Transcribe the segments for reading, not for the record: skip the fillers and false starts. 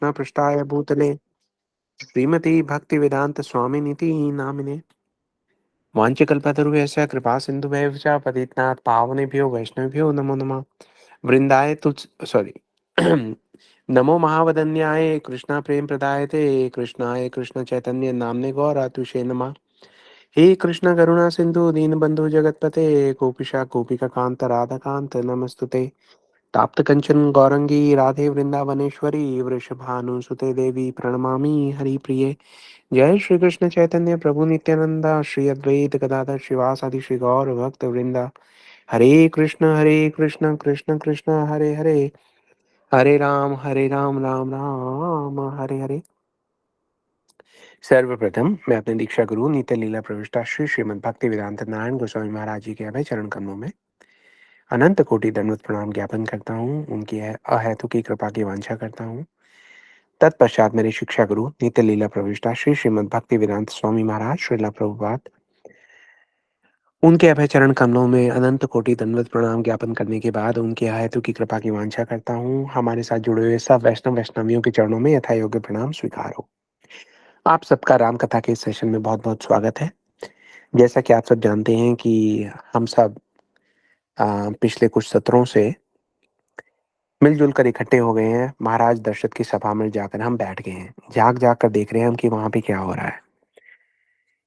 न पृष्ठाय भूतले श्रीमती भक्तिवेदांत स्वामिनीति नामिने वाञ्छकल्पतरुभ्यश्च कृपा सिन्धुभ्यः च पतितनाथ पावनेभ्यो वैष्णवेभ्यो नमो नमः वृंदाय तुलसी सॉरी नमो महावदन्याय कृष्णा प्रेम प्रदायते कृष्णाय कृष्ण चैतन्य नामने गौरातुषे नमः हे कृष्ण करुणा सिंधु दीनबंधु जगतपते गोपिशा गोपिका कांत राधा कांत नमस्तुते ताप्त कंचन गौरंगी राधे वृंदावनेश्वरी वृषभानुसुते देवी प्रणमामि हरिप्रिये जय श्री कृष्ण चैतन्य प्रभु नित्यानंदा श्री अद्वैत गदाधर श्रीवासादि श्री गौर भक्त वृंदा हरे कृष्ण कृष्ण कृष्ण हरे हरे हरे राम राम राम हरे हरे। सर्वप्रथम मैं अपने दीक्षा गुरु नित्य लीला प्रविष्टा श्री श्रीमद् भक्ति वेदांत नारायण गोस्वामी महाराज जी के अभय चरण कमलों में अनंत कोटि दंडवत प्रणाम ज्ञापन करता हूँ। उनकी अहेतु की कृपा की वांछा करता हूँ। तत्पश्चात मेरे शिक्षा गुरु नित्य लीला प्रविष्टा श्री श्रीमद् भक्ति वेदांत स्वामी महाराज श्रीला प्रभुपाद उनके अभय चरण कमलों में अनंत कोटि दंडवत प्रणाम ज्ञापन करने के बाद उनके अहेतु की कृपा की वांछा करता हूँ। हमारे साथ जुड़े हुए सब वैष्णवियों के चरणों में यथा योग्य प्रणाम स्वीकार हो। आप सबका राम कथा के इस सेशन में बहुत बहुत स्वागत है। जैसा कि आप सब जानते हैं कि हम सब पिछले कुछ सत्रों से मिलजुल कर इकट्ठे हो गए हैं। महाराज दशरथ की सभा में जाकर हम बैठ गए हैं। जाग जाग कर देख रहे हैं हम कि वहां पे क्या हो रहा है।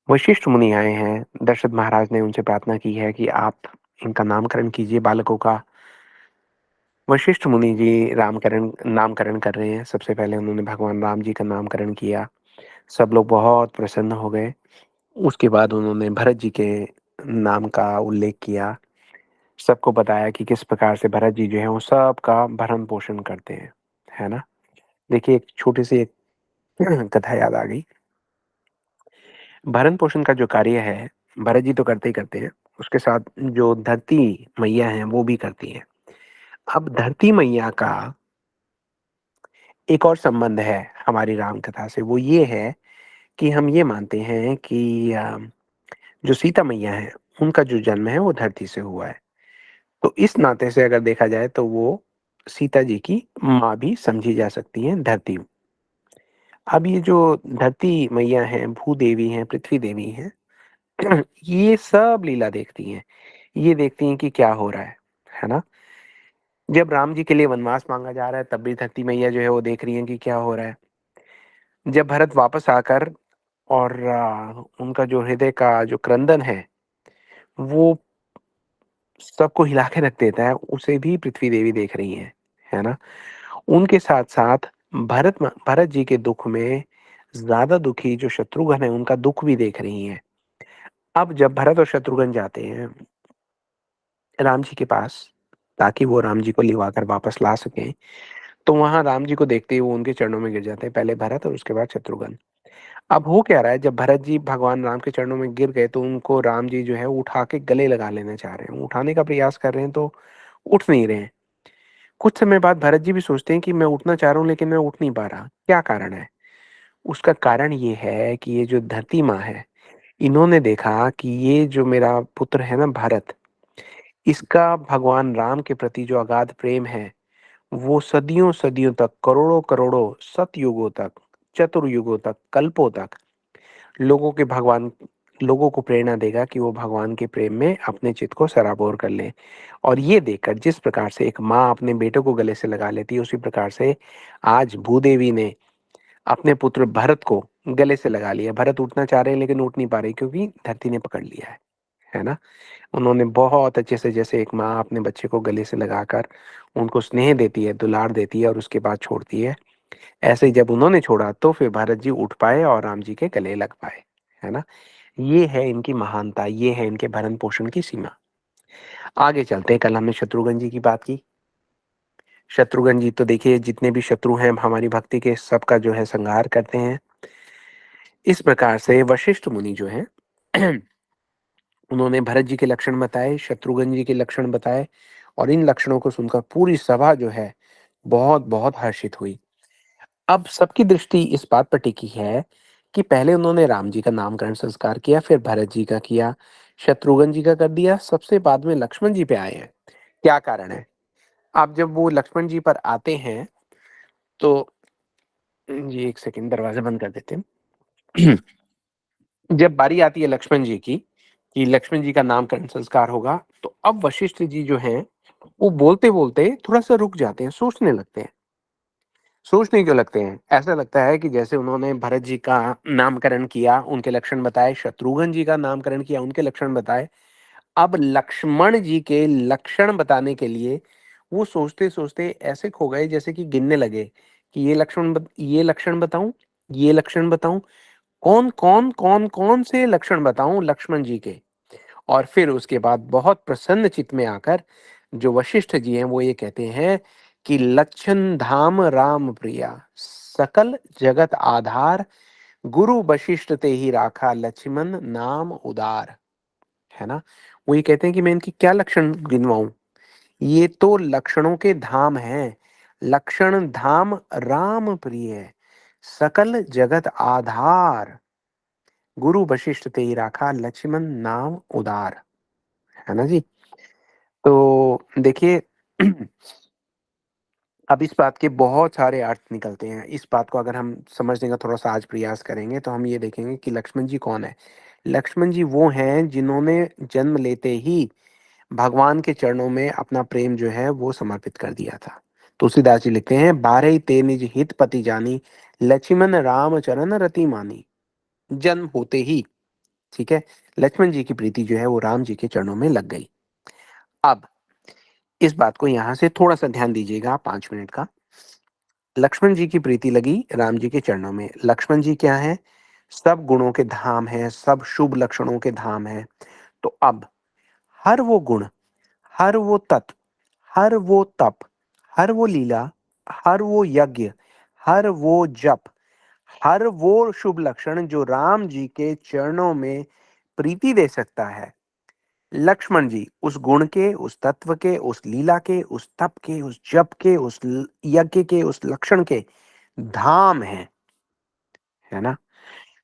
वशिष्ठ मुनि आए हैं। दशरथ महाराज ने उनसे प्रार्थना की है कि आप इनका नामकरण कीजिए बालकों का। वशिष्ठ मुनि जी रामकरण नामकरण कर रहे हैं। सबसे पहले उन्होंने भगवान राम जी का नामकरण किया। सब लोग बहुत प्रसन्न हो गए। उसके बाद उन्होंने भरत जी के नाम का उल्लेख किया। सबको बताया कि किस प्रकार से भरत जी जो है वो सबका भरण पोषण करते हैं, है ना। देखिए एक छोटी सी एक कथा याद आ गई। भरण पोषण का जो कार्य है भरत जी तो करते ही करते हैं, उसके साथ जो धरती मैया है वो भी करती है। अब धरती मैया का एक और संबंध है हमारी राम कथा से। वो ये है कि हम ये मानते हैं कि जो सीता मैया है उनका जो जन्म है वो धरती से हुआ है। तो इस नाते से अगर देखा जाए तो वो सीता जी की माँ भी समझी जा सकती है धरती। अब ये जो धरती मैया हैं, भूदेवी हैं, पृथ्वी देवी हैं, ये सब लीला देखती हैं। ये देखती हैं कि क्या हो रहा है ना। जब राम जी के लिए वनवास मांगा जा रहा है तब भी धरती मैया जो है वो देख रही है कि क्या हो रहा है। जब भरत वापस आकर और उनका जो हृदय का जो क्रंदन है वो सबको हिला के रख देता है, उसे भी पृथ्वी देवी देख रही है ना। उनके साथ साथ भरत जी के दुख में ज्यादा दुखी जो शत्रुघ्न है उनका दुख भी देख रही हैं। अब जब भरत और शत्रुघ्न जाते हैं राम जी के पास ताकि वो राम जी को लिवा कर वापस ला सकें, तो वहां राम जी को देखते ही वो उनके चरणों में गिर जाते हैं, पहले भरत और उसके बाद शत्रुघ्न। अब हो क्या रहा है, जब भरत जी भगवान राम के चरणों में गिर गए तो उनको राम जी जो है उठा के गले लगा लेना चाह रहे हैं। उठाने का प्रयास कर रहे हैं तो उठ नहीं रहे हैं। कुछ समय बाद भरत जी भी सोचते हैं कि मैं उठना चाह रहा हूँ लेकिन मैं उठ नहीं पा रहा, क्या कारण है। उसका कारण ये है कि ये जो धरती माँ है, इन्होंने देखा कि ये जो मेरा पुत्र है ना भरत, इसका भगवान राम के प्रति जो अगाध प्रेम है वो सदियों सदियों तक, करोड़ों करोड़ों सतयुगों तक, चतुर्युगों तक, कल्पों तक लोगों को प्रेरणा देगा कि वो भगवान के प्रेम में अपने चित्त को सराबोर कर ले। और ये देखकर जिस प्रकार से एक माँ अपने बेटे को गले से लगा लेती है, उसी प्रकार से आज भूदेवी ने अपने पुत्र भरत को गले से लगा लिया। भरत उठना चाह रहे हैं लेकिन उठ नहीं पा रहे क्योंकि धरती ने पकड़ लिया है ना। उन्होंने बहुत अच्छे से, जैसे एक माँ अपने बच्चे को गले से लगाकर उनको स्नेह देती है, दुलार देती है और उसके बाद छोड़ती है, ऐसे ही जब उन्होंने छोड़ा तो फिर भरत जी उठ पाए और राम जी के गले लग पाए, है ना। ये है इनकी महानता, ये है इनके भरण पोषण की सीमा। आगे चलते हैं। कल हमने शत्रुघ्न जी की बात की। शत्रुघ्न जी तो देखिए जितने भी शत्रु हैं हमारी भक्ति के, सबका जो है संहार करते हैं। इस प्रकार से वशिष्ठ मुनि जो है उन्होंने भरत जी के लक्षण बताए, शत्रुघ्न जी के लक्षण बताए, और इन लक्षणों को सुनकर पूरी सभा जो है बहुत बहुत हर्षित हुई। अब सबकी दृष्टि इस बात पर टिकी है कि पहले उन्होंने राम जी का नामकरण संस्कार किया, फिर भरत जी का किया, शत्रुघ्न जी का कर दिया, सबसे बाद में लक्ष्मण जी पे आए हैं। क्या कारण है। अब जब वो लक्ष्मण जी पर आते हैं तो जी, 1 सेकंड दरवाज़ा बंद कर देते हैं। जब बारी आती है लक्ष्मण जी की, कि लक्ष्मण जी का नामकरण संस्कार होगा, तो अब वशिष्ठ जी जो हैं, वो बोलते-बोलते थोड़ा-सा रुक जाते हैं, सोचने लगते हैं। सोचने क्यों लगते हैं? ऐसा लगता है कि जैसे उन्होंने भरत जी का नामकरण किया, उनके लक्षण बताए, शत्रुघ्न जी का नामकरण किया, उनके लक्षण बताए। अब लक्ष्मण जी के लक्षण बताने के लिए वो सोचते-सोचते ऐसे खो गए जैसे कि गिनने लगे कि ये लक्षण बताऊँ, ये लक्षण बताऊँ, कौन-कौन, कौन-कौन से लक्षण बताऊँ लक्ष्मण जी के? और फिर उसके बाद बहुत प्रसन्न चित्त में आकर जो वशिष्ठ जी हैं वो ये कहते हैं कि लक्षण धाम राम प्रिया, सकल जगत आधार, गुरु वशिष्ठ ते ही राखा लक्ष्मण नाम उदार। है ना? वो ये कहते हैं कि मैं इनकी क्या लक्षण गिनवाऊँ? ये तो लक्षणों के धाम हैं। लक्षण धाम राम प्रिय, सकल जगत आधार, गुरु वशिष्ठ ते ही राखा लक्ष्मण नाम उदार। है ना जी? तो देखिए अब इस बात के बहुत सारे अर्थ निकलते हैं। इस बात को अगर हम समझने का थोड़ा-सा आज प्रयास करेंगे तो हम ये देखेंगे कि लक्ष्मण जी कौन है? लक्ष्मण जी वो हैं जिन्होंने जन्म लेते ही भगवान के चरणों में अपना प्रेम जो है वो समर्पित कर दिया था। तुलसीदास जी लिखते हैं, "बारहि ते निज हित पति जानी, लक्ष्मण राम चरण रति मानी।" जन्म होते ही, ठीक है? लक्ष्मण जी की प्रीति जो है वो राम जी के चरणों में लग गई। अब इस बात को यहाँ से थोड़ा-सा ध्यान दीजिएगा 5 मिनट का। लक्ष्मण जी की प्रीति लगी राम जी के चरणों में। लक्ष्मण जी क्या हैं? सब गुणों के धाम हैं, सब शुभ लक्षणों के धाम हैं। तो अब हर वो गुण, हर वो तत्व, हर वो तप, हर वो लीला, हर वो यज्ञ, हर वो जप, हर वो शुभ लक्षण जो राम जी के चरणों में प्रीति दे सकता है, लक्ष्मण जी उस गुण के, उस तत्व के, उस लीला के, उस तप के, उस जप के, यज्ञ के, उस लक्षण के धाम हैं। है ना?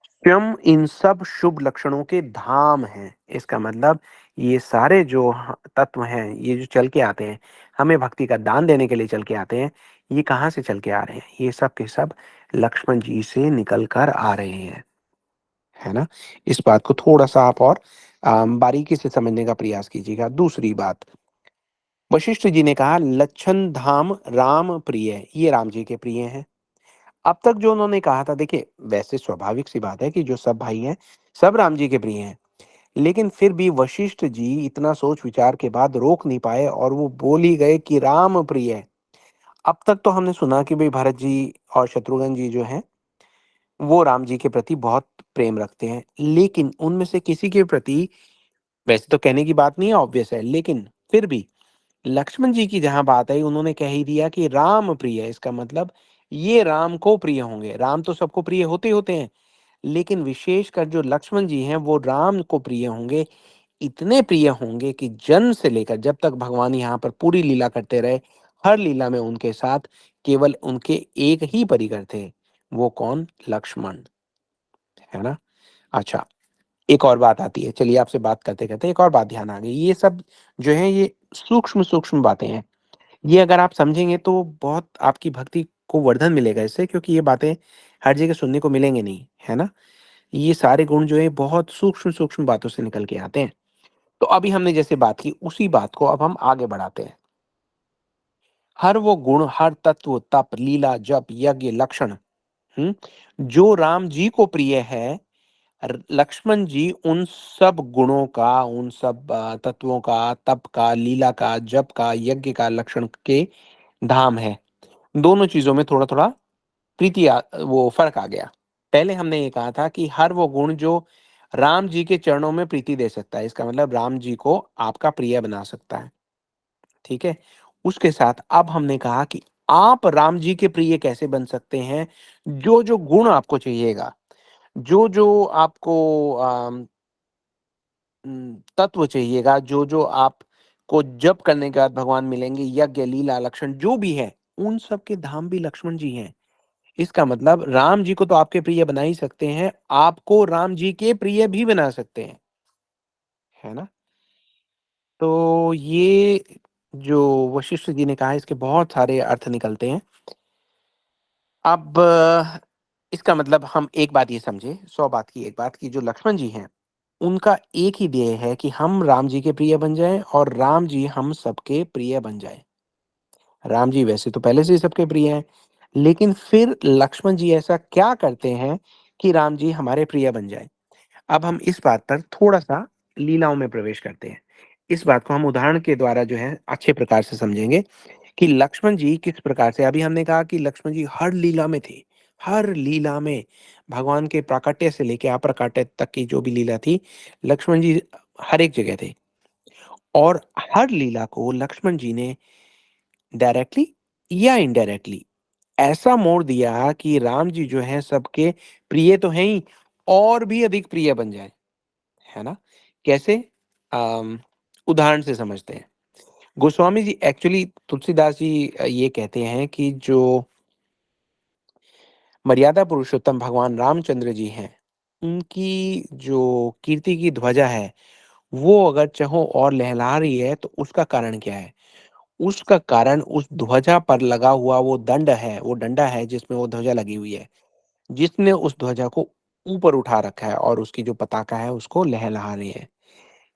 स्वयं इन सब शुभ लक्षणों के धाम हैं। इसका मतलब ये सारे जो तत्व हैं, ये जो चल के आते हैं, हमें भक्ति का दान देने के लिए चल के आते हैं, ये कहाँ से चल के आ रहे हैं? ये सब के सब लक्ष्मण जी से निकल कर आ रहे हैं। है ना? इस बात को थोड़ा-सा आप और बारीकी से समझने का प्रयास कीजिएगा। दूसरी बात, वशिष्ठ जी ने कहा लक्षण धाम राम प्रिय, ये राम जी के प्रिय हैं। अब तक जो उन्होंने कहा था, देखिए वैसे स्वाभाविक सी बात है कि जो सब भाई हैं, सब राम जी के प्रिय हैं। लेकिन फिर भी वशिष्ठ जी इतना सोच विचार के बाद रोक नहीं पाए और वो बोल ही गए कि राम प्रिय है। अब तक तो हमने सुना कि भाई भरत जी और शत्रुघ्न जी जो हैं, वो राम जी के प्रति बहुत प्रेम रखते हैं। लेकिन उनमें से किसी के प्रति, वैसे तो कहने की बात नहीं है, ऑब्वियस है, लेकिन फिर भी लक्ष्मण जी की जहाँ बात आई, उन्होंने कह ही दिया कि राम प्रिय है। इसका मतलब ये राम को प्रिय होंगे। राम तो सबको प्रिय होते ही होते हैं, लेकिन विशेषकर जो लक्ष्मण जी हैं वो राम को प्रिय होंगे। इतने प्रिय होंगे कि जन्म से लेकर जब तक भगवान यहाँ पर पूरी लीला करते रहे, हर लीला में उनके साथ केवल उनके एक ही परिकर थे। वो कौन? लक्ष्मण। है ना? अच्छा, एक और बात आती है। चलिए आपसे बात करते-करते एक और बात ध्यान आ गई। ये सब जो है ये सूक्ष्म-सूक्ष्म बातें हैं। ये अगर आप समझेंगे तो बहुत आपकी भक्ति को वर्धन मिलेगा इससे, क्योंकि ये बातें हर जगह सुनने को मिलेंगे नहीं। है ना? ये सारे गुण जो है बहुत सूक्ष्म-सूक्ष्म बातों से निकल के आते हैं। तो अभी हमने जैसे बात की उसी बात को अब हम आगे बढ़ाते हैं। हर वो गुण, हर तत्व, तप, लीला, जप, यज्ञ, लक्षण, हुँ, जो राम जी को प्रिय है, लक्ष्मण जी उन सब गुणों का, उन सब तत्वों का, तप का, लीला का, जप का, यज्ञ का, लक्षण के धाम है। दोनों चीजों में थोड़ा-थोड़ा वो फर्क आ गया। पहले हमने ये कहा था कि हर वो गुण जो राम जी के चरणों में प्रीति दे सकता है, इसका मतलब राम जी को आपका प्रिय बना सकता है। ठीक है? उसके साथ अब हमने कहा कि आप राम जी के प्रिय कैसे बन सकते हैं? जो-जो गुण आपको चाहिएगा, जो-जो आपको तत्व चाहिएगा, जो-जो आपको जप करने के बाद भगवान मिलेंगे, यज्ञ, लीला, लक्षण जो भी है, उन सब के धाम भी लक्ष्मण जी हैं। इसका मतलब राम जी को तो आपके प्रिय बना ही सकते हैं, आपको राम जी के प्रिय भी बना सकते हैं। है ना? तो ये जो वशिष्ठ जी ने कहा, इसके बहुत सारे अर्थ निकलते हैं। अब इसका मतलब हम एक बात ये समझे, 100 बात की एक बात कि जो लक्ष्मण जी हैं, उनका एक ही ध्येय है कि हम राम जी के प्रिय बन जाएँ और राम जी हम सबके प्रिय बन जाएँ। राम जी वैसे तो पहले से ही सबके प्रिय हैं, लेकिन फिर लक्ष्मण जी ऐसा क्या करते हैं कि राम जी हमारे प्रिय बन जाएँ? अब हम इस बात पर थोड़ा-सा लीलाओं में प्रवेश करते हैं। इस बात को हम उदाहरण के द्वारा जो है अच्छे प्रकार से समझेंगे कि लक्ष्मण जी किस प्रकार से, अभी हमने कहा कि लक्ष्मण जी हर लीला में थे। हर लीला में भगवान के प्राकट्य से लेके अप्राकट्य तक की जो भी लीला थी, लक्ष्मण जी हर एक जगह थे और हर लीला को लक्ष्मण जी ने डायरेक्टली या इनडायरेक्टली ऐसा मोड़ दिया कि राम जी जो हैं सबके प्रिय तो हैं ही और भी अधिक प्रिय बन जाएँ, है ना? कैसे? अम, उदाहरण से समझते हैं। गोस्वामी जी एक्चुअली तुलसीदास जी ये कहते हैं कि जो मर्यादा पुरुषोत्तम भगवान रामचंद्र जी हैं, उनकी जो कीर्ति की ध्वजा है, वो अगर चहों और लहलहा रही है तो उसका कारण क्या है? उसका कारण उस ध्वजा पर लगा हुआ वो दंड है, वो डंडा है जिसमें वो ध्वजा लगी हुई है, जिसने उस ध्वजा को ऊपर उठा रखा है और उसकी जो पताका है उसको लहलहा रही है।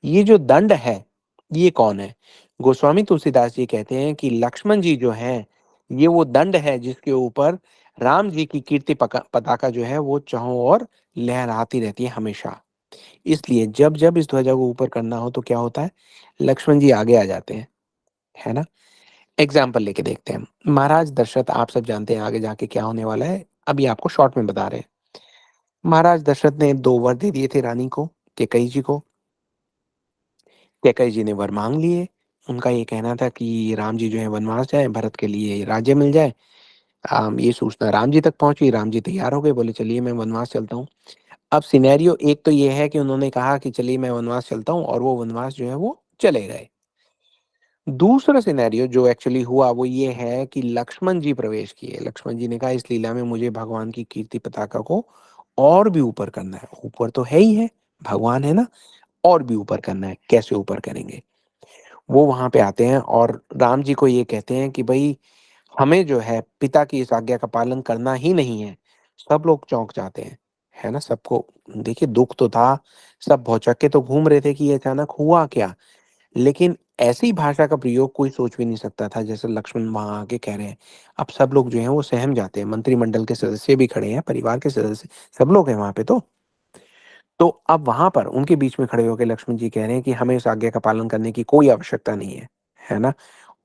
ये जो दंड है, ये कौन है? गोस्वामी तुलसीदास जी कहते हैं कि लक्ष्मण जी जो हैं, ये वो दंड है जिसके ऊपर राम जी की कीर्ति पताका जो है वो चहों ओर लहराती रहती है हमेशा। इसलिए जब-जब इस ध्वजा को ऊपर करना हो तो क्या होता है? लक्ष्मण जी आगे आ जाते हैं, है ना? एग्ज़ाम्पल लेके देखते हैं। महाराज दशरथ, आप सब जानते हैं आगे जाके क्या होने वाला है, अभी आपको शॉर्ट में बता रहे हैं। महाराज दशरथ ने 2 वर दे दिए थे रानी को, कैकेयी जी को। कैकेयी जी ने वर माँग लिए। उनका ये कहना था कि राम जी जो है वनवास जाएँ, भरत के लिए राज्य मिल जाए। ये सूचना राम जी तक पहुँची, राम जी तैयार हो गए, बोले चलिए मैं वनवास चलता हूँ। अब सिनेरियो एक तो ये है कि उन्होंने कहा कि चलिए मैं वनवास चलता हूँ और वो वनवास जो है वो चले गए। दूसरा सिनेरियो जो एक्चुअली हुआ वो ये है कि लक्ष्मण जी प्रवेश किए। लक्ष्मण जी ने कहा इस लीला में मुझे भगवान की कीर्ति पताका को और भी ऊपर करना है। ऊपर तो है ही है, भगवान है ना, और भी ऊपर करना है। कैसे ऊपर करेंगे? वो वहाँ पे आते हैं और राम जी को ये कहते हैं कि भई हमें जो है पिता की इस आज्ञा का पालन करना ही नहीं है। सब लोग चौंक जाते हैं, है ना? सबको देखिए दुःख तो था, सब भौचक्के तो घूम रहे थे कि ये अचानक हुआ क्या? लेकिन ऐसी भाषा का प्रयोग कोई सोच भी नहीं सकता था जैसे लक्ष्मण वहाँ आके कह रहे हैं। अब सब लोग जो हैं वो सहम जाते हैं, मंत्रिमंडल के सदस्य भी खड़े हैं, परिवार के सदस्य, सब लोग हैं वहाँ पे तो। तो अब वहाँ पर उनके बीच में खड़े होके लक्ष्मण जी कह रहे हैं कि हमें इस आज्ञा का पालन करने की कोई आवश्यकता नहीं है ना?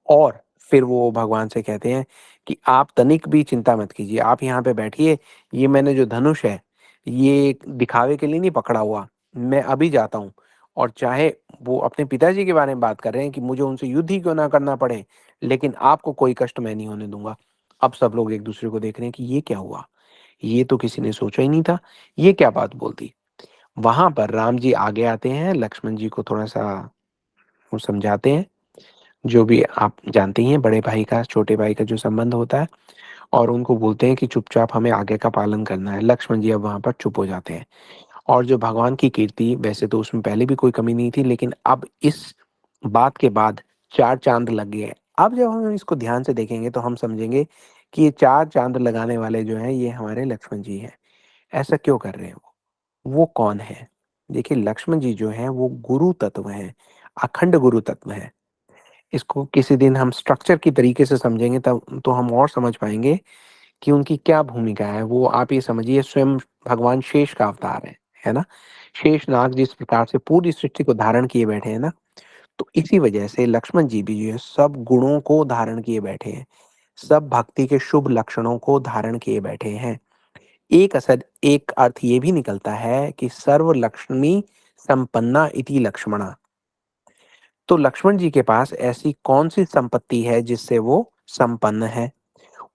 और फिर वो भगवान से कहते हैं कि आप तनिक भी चिंता मत कीजिए, आप यहाँ पे बैठिए, ये मैंने जो धनुष है, ये दिखावे के लिए नहीं पकड़ा हुआ, मैं अभी जाता हूँ। और चाहे वो अपने पिताजी के बारे में बात कर रहे हैं कि मुझे उनसे युद्ध ही क्यों ना करना पड़े, लेकिन आपको कोई कष्ट मैं नहीं होने दूँगा। अब सब लोग एक-दूसरे को देख रहे हैं कि ये क्या हुआ? ये तो किसी ने सोचा ही नहीं था, ये क्या बात बोल दी? वहाँ पर राम जी आगे आते हैं, लक्ष्मण जी को थोड़ा-सा वो समझाते हैं, जो भी आप जानते ही हैं बड़े भाई का छोटे भाई का जो संबंध होता है, और उनको बोलते हैं कि चुपचाप हमें आज्ञा का पालन करना है। लक्ष्मण जी अब वहाँ पर चुप हो जाते हैं और जो भगवान की कीर्ति, वैसे तो उसमें पहले भी कोई कमी नहीं थी, लेकिन अब इस बात के बाद 4 चाँद लग गए हैं। अब जब हम इसको ध्यान से देखेंगे तो हम समझेंगे कि ये 4 चाँद लगाने वाले जो हैं ये हमारे लक्ष्मण जी हैं। ऐसा क्यों कर रहे हैं वो? वो कौन है? देखिए लक्ष्मण जी जो हैं वो गुरु तत्व हैं, अखंड गुरु तत्व हैं। इसको किसी दिन हम स्ट्रक्चर की तरीके से समझेंगे तब तो हम और समझ पाएँगे कि उनकी क्या भूमिका है। वो आप ये समझिए स्वयं भगवान शेष का अवतार है ना? शेषनाग जिस प्रकार से पूरी सृष्टि को धारण किए बैठे हैं ना, तो इसी वजह से लक्ष्मण जी भी जो है सब गुणों को धारण किए बैठे हैं। सब भक्ति के शुभ लक्षणों को धारण किए बैठे हैं। एक अर्थ ये भी निकलता है कि सर्व लक्ष्मी संपन्ना इति लक्ष्मणा। तो लक्ष्मण जी के पास ऐसी कौन-सी संपत्ति है जिससे वो संपन्न है?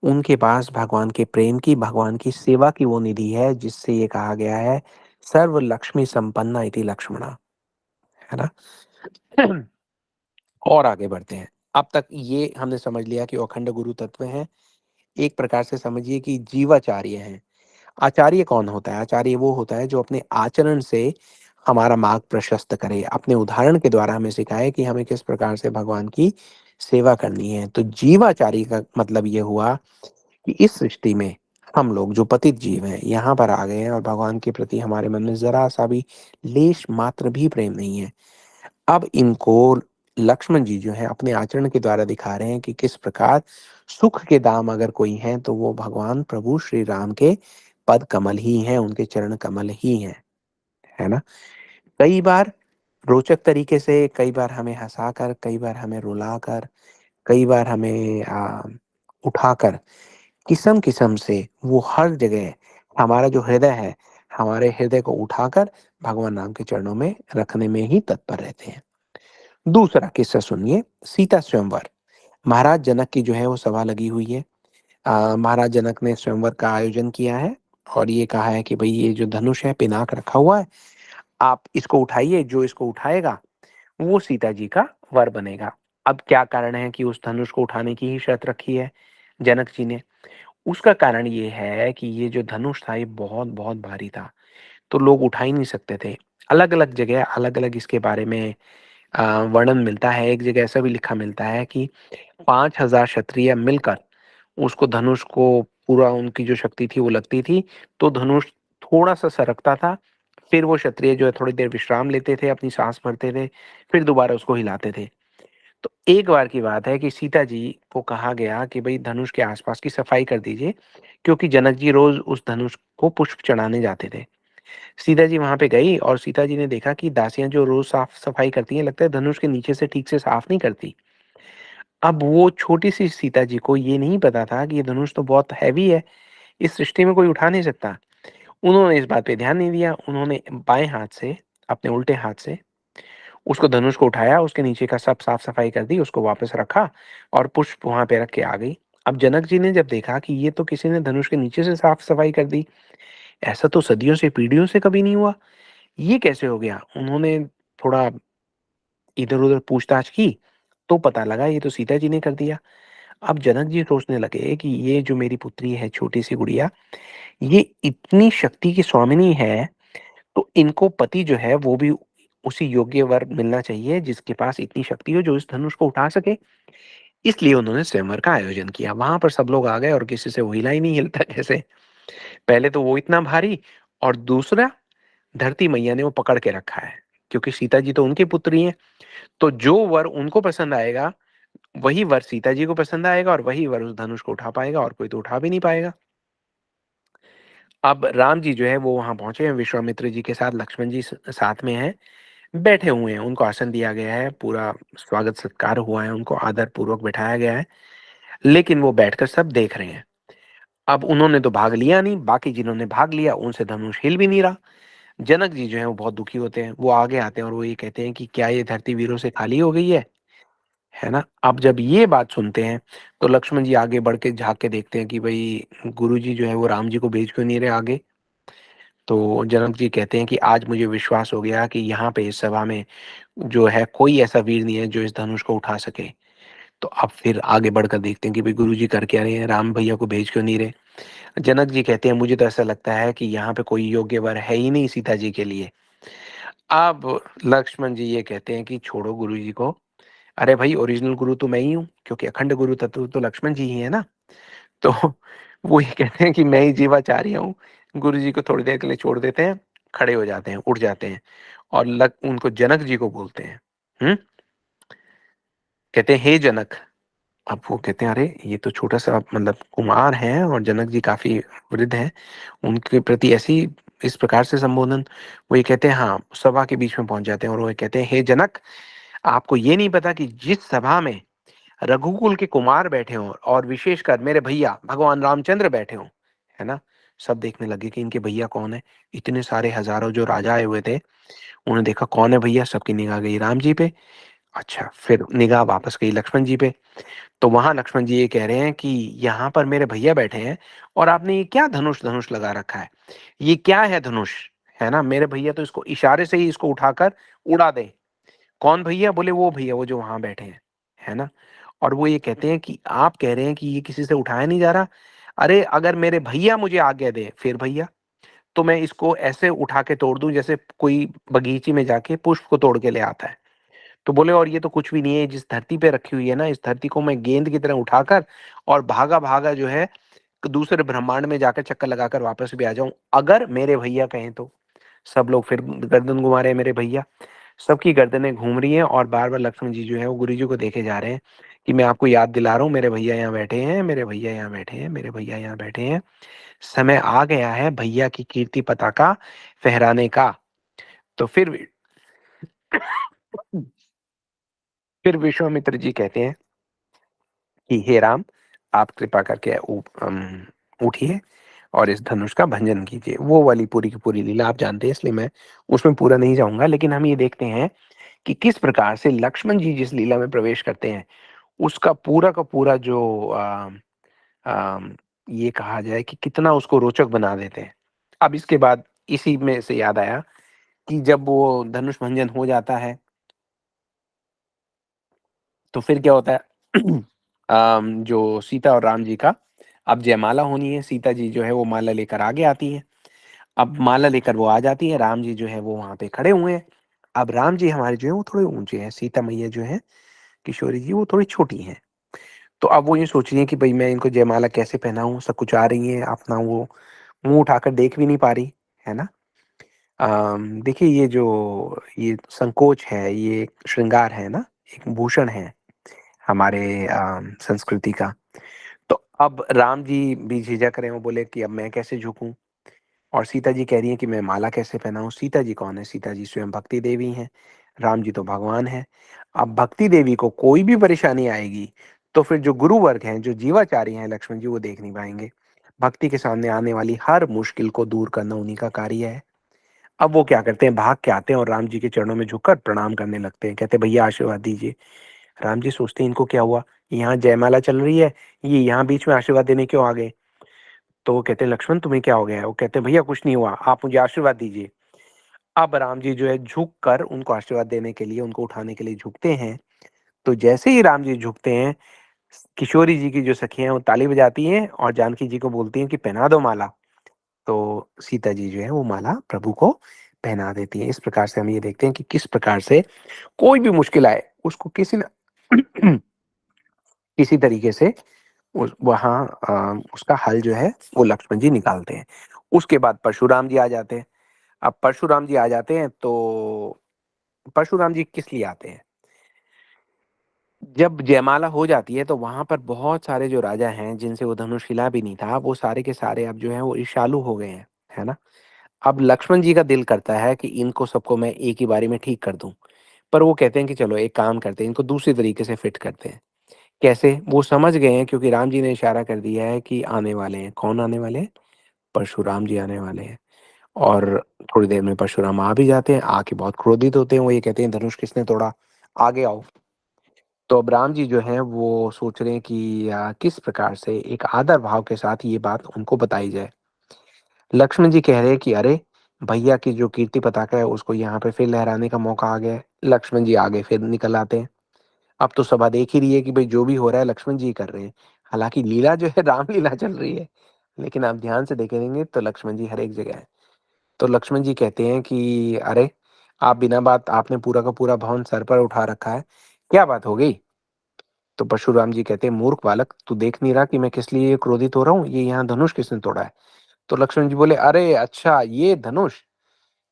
उनके पास भगवान के प्रेम की, भगवान की सेवा की वो निधि है जिससे ये कहा गया है सर्व लक्ष्मी संपन्ना इति लक्ष्मणा, है ना? और आगे बढ़ते हैं। अब तक ये हमने समझ लिया कि वो अखंड गुरु तत्व हैं। एक प्रकार से समझिए कि जीवाचार्य हैं। आचार्य कौन होता है? आचार्य वो होता है जो अपने आचरण से हमारा मार्ग प्रशस्त करे, अपने उदाहरण के द्वारा हमें सिखाए कि हमें किस प्रकार से भगवान की सेवा करनी है। तो जीवाचारी का मतलब ये हुआ कि इस सृष्टि में हम लोग जो पतित जीव हैं यहाँ पर आ गए हैं और भगवान के प्रति हमारे मन में ज़रा सा भी लेश मात्र भी प्रेम नहीं है। अब इनको लक्ष्मण जी जो है अपने आचरण के द्वारा दिखा रहे हैं कि किस प्रकार सुख के दाम अगर कोई हैं तो वो भगवान प्रभु श्री राम के पद कमल ही हैं, उनके चरण कमल ही हैं, है ना? कई बार रोचक तरीके से, कई बार हमें हँसाकर, कई बार हमें रुलाकर, कई बार हमें उठाकर, किस्म-किस्म से वो हर जगह हमारा जो हृदय है, हमारे हृदय को उठाकर भगवान राम के चरणों में रखने में ही तत्पर रहते हैं। दूसरा किस्सा सुनिए, सीता स्वयंवर। महाराज जनक की जो है वो सभा लगी हुई है। महाराज जनक ने स्वयंवर का आयोजन किया है और ये कहा है कि भई ये जो धनुष है पिनाक रखा हुआ है, आप इसको उठाइए, जो इसको उठाएगा वो सीता जी का वर बनेगा। अब क्या कारण है कि उस धनुष को उठाने की ही शर्त रखी है जनक जी ने? उसका कारण ये है कि ये जो धनुष था ये बहुत-बहुत भारी था, तो लोग उठा ही नहीं सकते थे। अलग-अलग जगह अलग-अलग इसके बारे में वर्णन मिलता है। एक जगह ऐसा भी लिखा मिलता है कि 5000 क्षत्रिय मिलकर उसको धनुष को पूरा उनकी जो शक्ति थी वो लगती थी, तो धनुष थोड़ा-सा सरकता था। फिर वो क्षत्रिय जो है थोड़ी देर विश्राम लेते थे, अपनी साँस भरते थे, फिर दोबारा उसको हिलाते थे। तो एक बार की बात है कि सीता जी को कहा गया कि भई धनुष के आस-पास की सफाई कर दीजिए, क्योंकि जनक जी रोज़ उस धनुष को पुष्प चढ़ाने जाते थे। सीता जी वहाँ पे गई और सीता जी ने देखा कि दासियाँ जो रोज़ साफ-सफाई करती हैं, लगता है धनुष के नीचे से ठीक से साफ नहीं करती। अब वो छोटी-सी सीता जी को ये नहीं पता था कि ये धनुष तो बहुत हैवी है, इस सृष्टि में कोई उठा नहीं सकता। उन्होंने इस बात पे ध्यान नहीं दिया, उन्होंने बाएँ हाथ से, अपने उल्टे हाथ से उसको धनुष को उठाया, उसके नीचे का सब साफ-सफाई कर दी, उसको वापस रखा और पुष्प वहाँ पे रख के आ गई। अब जनक जी ने जब देखा कि ये तो किसी ने धनुष के नीचे से साफ-सफाई कर दी, ऐसा तो सदियों से, पीढ़ियों से कभी नहीं हुआ, ये कैसे हो गया? उन्होंने थोड़ा इधर-उधर पूछताछ की, तो पता लगा ये तो सीता जी ने कर दिया। अब जनक जी सोचने लगे कि ये जो मेरी पुत्री है, छोटी-सी गुड़िया, ये इतनी शक्ति की स्वामिनी है, तो इनको पति जो है वो भी उसी योग्य वर मिलना चाहिए जिसके पास इतनी शक्ति हो जो इस धनुष को उठा सके। इसलिए उन्होंने स्वयंवर का आयोजन किया। वहाँ पर सब लोग आ गए और किसी से वो हिला ही नहीं हिलता जैसे। पहले तो वो इतना भारी और दूसरा धरती मैया ने वो पकड़ के रखा है, क्योंकि सीता जी तो उनकी पुत्री हैं, तो जो वर उनको पसंद आएगा, वही वर सीता जी को पसंद आएगा और वही वर उस धनुष को उठा पाएगा और कोई तो उठा भी नहीं पाएगा। अब राम जी जो है वो वहाँ पहुँचे हैं विश्वामित्र जी के साथ, लक्ष्मण जी साथ में हैं, बैठे हुए हैं, उनको आसन दिया गया है, पूरा स्वागत-सत्कार हुआ है, उनको आदरपूर्वक बिठाया गया है, लेकिन वो बैठकर सब देख रहे हैं। अब उन्होंने तो भाग लिया नहीं, बाकी जिन्होंने भाग लिया उनसे धनुष हिल भी नहीं रहा। जनक जी जो हैं वो बहुत दुखी होते हैं, वो आगे आते हैं और वो ये कहते हैं कि क्या ये धरती वीरों से खाली हो गई है ना? अब जब ये बात सुनते हैं, तो लक्ष्मण जी आगे बढ़ के झाँक के देखते हैं कि भई गुरुजी जो है वो राम जी को भेज क्यों नहीं रहे आगे? तो जनक जी कहते हैं कि आज मुझे विश्वास हो गया कि यहाँ पे इस सभा में जो है कोई ऐसा वीर नहीं है जो इस धनुष को उठा सके। तो अब फिर आगे बढ़कर देखते हैं कि भाई गुरुजी कर क्या रहे हैं, राम भैया को भेज क्यों नहीं रहे। जनक जी कहते हैं मुझे तो ऐसा लगता है कि यहाँ पे कोई योग्य वर है ही नहीं सीता जी के लिए। अब लक्ष्मण जी ये कहते हैं कि छोड़ो गुरुजी को, अरे भाई ओरिजिनल गुरु तो मैं ही हूँ, क्योंकि अखंड गुरु तत्व तो लक्ष्मण जी ही है ना। तो वो ये कहते हैं कि मैं ही जीवाचार्य हूँ। गुरुजी को थोड़ी देर के लिए छोड़ देते हैं, खड़े हो जाते हैं, उठ जाते हैं और लग उनको जनक जी को बोलते हैं। हुँ? कहते हैं, "हे जनक।" अब वो कहते हैं, "अरे! ये तो छोटा-सा मतलब कुमार हैं और जनक जी काफ़ी वृद्ध हैं, उनके प्रति ऐसी इस प्रकार से संबोधन?" वो ये कहते हैं हाँ, सभा के बीच में पहुँच जाते हैं और वो ये कहते हैं, "हे जनक, आपको ये नहीं पता कि जिस सभा में रघुकुल के कुमार बैठे हों और विशेषकर मेरे भैया भगवान रामचंद्र बैठे हों, है ना?" सब देखने लगे कि इनके भैया कौन है? इतने सारे हज़ारों जो राजा आए हुए थे, उन्होंने देखा कौन है भैया? सबकी निगाह गई राम जी पे। अच्छा, फिर निगाह वापस गई लक्ष्मण जी पे। तो वहाँ लक्ष्मण जी ये कह रहे हैं कि यहाँ पर मेरे भैया बैठे हैं और आपने ये क्या धनुष धनुष लगा रखा है? ये क्या है धनुष? है ना? मेरे भैया तो इसको इशारे से ही इसको उठाकर उड़ा दें। कौन भैया? बोले वो भैया वो जो वहाँ बैठे हैं। है ना? और वो ये कहते हैं कि आप कह रहे हैं कि ये किसी से उठाया नहीं जा रहा? अरे अगर मेरे भैया मुझे आज्ञा दें, फिर भैया? तो मैं इसको ऐसे उठा के तोड़ दूँ जैसे कोई बगीचे में जाके पुष्प को तोड़ के ले आता है। तो बोले और ये तो कुछ भी नहीं है, जिस धरती पे रखी हुई है ना, इस धरती को मैं गेंद की तरह उठाकर और भागा-भागा जो है दूसरे ब्रह्मांड में जाकर चक्कर लगाकर वापस भी आ जाऊँ, अगर मेरे भैया कहें तो। सब लोग फिर गर्दन घुमा रहे हैं मेरे भैया, सबकी गर्दनें घूम रही हैं और बार-बार लक्ष्मण जी जो है वो गुरु जी को देखे जा रहे हैं कि मैं आपको याद दिला रहा हूँ, मेरे भैया यहाँ बैठे हैं, मेरे भैया यहाँ बैठे हैं, मेरे भैया यहाँ बैठे हैं। समय आ गया है भैया की कीर्ति पताका फहराने का। तो फिर विश्वामित्र जी कहते हैं कि हे राम, आप कृपा करके उठिए और इस धनुष का भंजन कीजिए। वो वाली पूरी की पूरी लीला आप जानते हैं, इसलिए मैं उसमें पूरा नहीं जाऊँगा। लेकिन हम ये देखते हैं कि किस प्रकार से लक्ष्मण जी जिस लीला में प्रवेश करते हैं, उसका पूरा का पूरा जो ये कहा जाए कि कितना उसको रोचक बना देते हैं। अब इसके बाद इसी में से याद आया कि जब वो धनुष भंजन हो जाता है, तो फिर क्या होता है जो सीता और राम जी का अब जयमाला होनी है, सीता जी जो है वो माला लेकर आगे आती हैं। अब माला लेकर वो आ जाती है, राम जी जो है वो वहाँ पे खड़े हुए हैं। अब राम जी हमारे जो हैं वो थोड़े ऊँचे हैं, सीता मैया जो हैं, किशोरी जी वो थोड़ी छोटी हैं। तो अब वो ये सोच रही हैं कि भई मैं इनको जयमाला कैसे पहनाऊँ? सब कुछ आ रही हैं, अपना वो मुँह उठाकर देख भी नहीं पा रही, है ना? देखिए ये संकोच है, ये श्रृंगार है ना, एक भूषण है हमारे संस्कृति का। तो अब राम जी भी झिझक रहे हैं, वो बोले कि अब मैं कैसे झुकूँ? और सीता जी कह रही हैं कि मैं माला कैसे पहनाऊँ? सीता जी कौन है? सीता जी स्वयं भक्ति देवी हैं, राम जी तो भगवान हैं। अब भक्ति देवी को कोई भी परेशानी आएगी, तो फिर जो गुरु वर्ग हैं, जो जीवाचारी हैं लक्ष्मण जी, वो देख नहीं पाएँगे। भक्ति के सामने आने वाली हर मुश्किल को दूर करना उन्हीं का कार्य है। अब वो क्या करते हैं, भाग के आते हैं और राम जी के चरणों में झुककर प्रणाम करने लगते हैं। कहते हैं, "भैया आशीर्वाद दीजिए।" राम जी सोचते हैं, इनको क्या हुआ? यहाँ जयमाला चल रही है, ये यहाँ बीच में आशीर्वाद देने क्यों आ गए? तो वो कहते हैं, "लक्ष्मण तुम्हें क्या हो गया है?" वो कहते हैं, "भैया कुछ नहीं हुआ, आप मुझे आशीर्वाद दीजिए।" अब राम जी जो है झुक कर उनको आशीर्वाद देने के लिए, उनको उठाने के लिए झुकते हैं। तो जैसे ही राम जी झुकते हैं, किशोरी जी की जो सखियाँ हैं वो ताली बजाती हैं और जानकी जी को बोलती हैं कि पहना दो माला। तो सीता जी जो है वो माला प्रभु को पहना देती हैं। इस प्रकार से हम ये देखते हैं कि किस प्रकार से कोई भी मुश्किल आए, उसको किसी न किसी तरीके से उस वहाँ उसका हल जो है वो लक्ष्मण जी निकालते हैं। उसके बाद परशुराम जी आ जाते हैं। अब परशुराम जी आ जाते हैं तो परशुराम जी किस लिए आते हैं? जब जयमाला हो जाती है तो वहाँ पर बहुत सारे जो राजा हैं जिनसे वो धनुष हिला भी नहीं था, वो सारे के सारे अब जो हैं वो ईर्ष्यालु हो गए हैं, है ना? अब लक्ष्मण जी का दिल करता है कि इनको सबको मैं एक ही बारी में ठीक कर दूँ। पर वो कहते हैं कि चलो एक काम करते हैं, इनको दूसरे तरीके से फिट करते हैं। कैसे? वो समझ गए हैं क्योंकि राम जी ने इशारा कर दिया है कि आने वाले हैं। कौन आने वाले हैं? परशुराम जी आने वाले हैं। और थोड़ी देर में परशुराम आ भी जाते हैं, आके बहुत क्रोधित होते हैं, वो ये कहते हैं धनुष किसने तोड़ा? आगे आओ। तो अब राम जी जो हैं वो सोच रहे हैं कि किस प्रकार से एक आदर भाव के साथ ये बात उनको बताई जाए। लक्ष्मण जी कह रहे हैं कि अरे! भैया की जो कीर्ति पताका है उसको यहाँ पे फिर लहराने का मौका आ गया है। लक्ष्मण जी आगे फिर निकल आते हैं। अब तो सभा देख ही रही है कि भई जो भी हो रहा है लक्ष्मण जी ही कर रहे हैं। हालाँकि लीला जो है रामलीला चल रही है, लेकिन आप ध्यान से देखेंगे तो लक्ष्मण जी हर एक जगह हैं। तो लक्ष्मण जी कहते हैं कि अरे! आप बिना बात आपने पूरा का पूरा भवन सर पर उठा रखा है, क्या बात हो गई? तो परशुराम जी कहते हैं, "मूर्ख बालक, तू देख नहीं रहा कि मैं किस लिए क्रोधित हो रहा हूँ? ये यहाँ धनुष किसने तोड़ा है?" तो लक्ष्मण जी बोले, "अरे! अच्छा ये धनुष,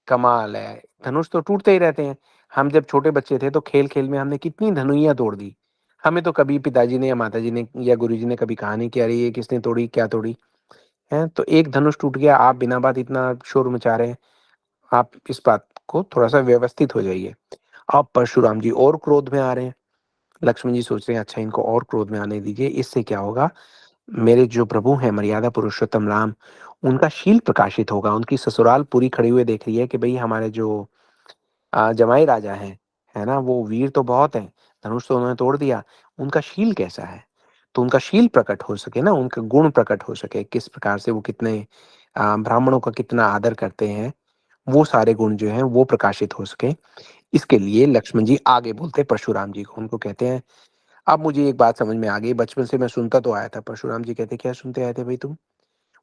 कमाल है। धनुष तो टूटते ही रहते हैं। हम जब छोटे बच्चे थे तो खेल-खेल में हमने कितनी धनुइयाँ तोड़ दी। हमें तो कभी पिताजी ने या माताजी ने या गुरुजी ने कभी कहा नहीं कि अरे! ये किसने तोड़ी, क्या तोड़ी?" हैं? तो एक धनुष टूट गया, आप बिना बात इतना शोर मचा रहे हैं। आप इस बात को थोड़ा-सा व्यवस्थित हो जाइए। अब परशुराम जी और क्रोध में आ रहे हैं। लक्ष्मण जी सोच रहे हैं अच्छा इनको और क्रोध में आने दीजिए, इससे क्या होगा, मेरे जो प्रभु हैं मर्यादा पुरुषोत्तम राम, उनका शील प्रकाशित होगा। उनकी ससुराल पूरी खड़ी हुई देख रही है कि भई हमारे जो जमाई राजा हैं, है ना? वो वीर तो बहुत हैं, धनुष तो उन्होंने तोड़ दिया, उनका शील कैसा है? तो उनका शील प्रकट हो सके ना, उनका गुण प्रकट हो सके, किस प्रकार से वो कितने ब्राह्मणों का कितना आदर करते हैं, वो सारे गुण जो हैं वो प्रकाशित हो सके। इसके लिए लक्ष्मण जी आगे बोलते हैं परशुराम जी को, उनको कहते हैं, "अब मुझे एक बात समझ में आ गई, बचपन से मैं सुनता तो आया था।" परशुराम जी कहते, "क्या सुनते आए थे भई तुम?"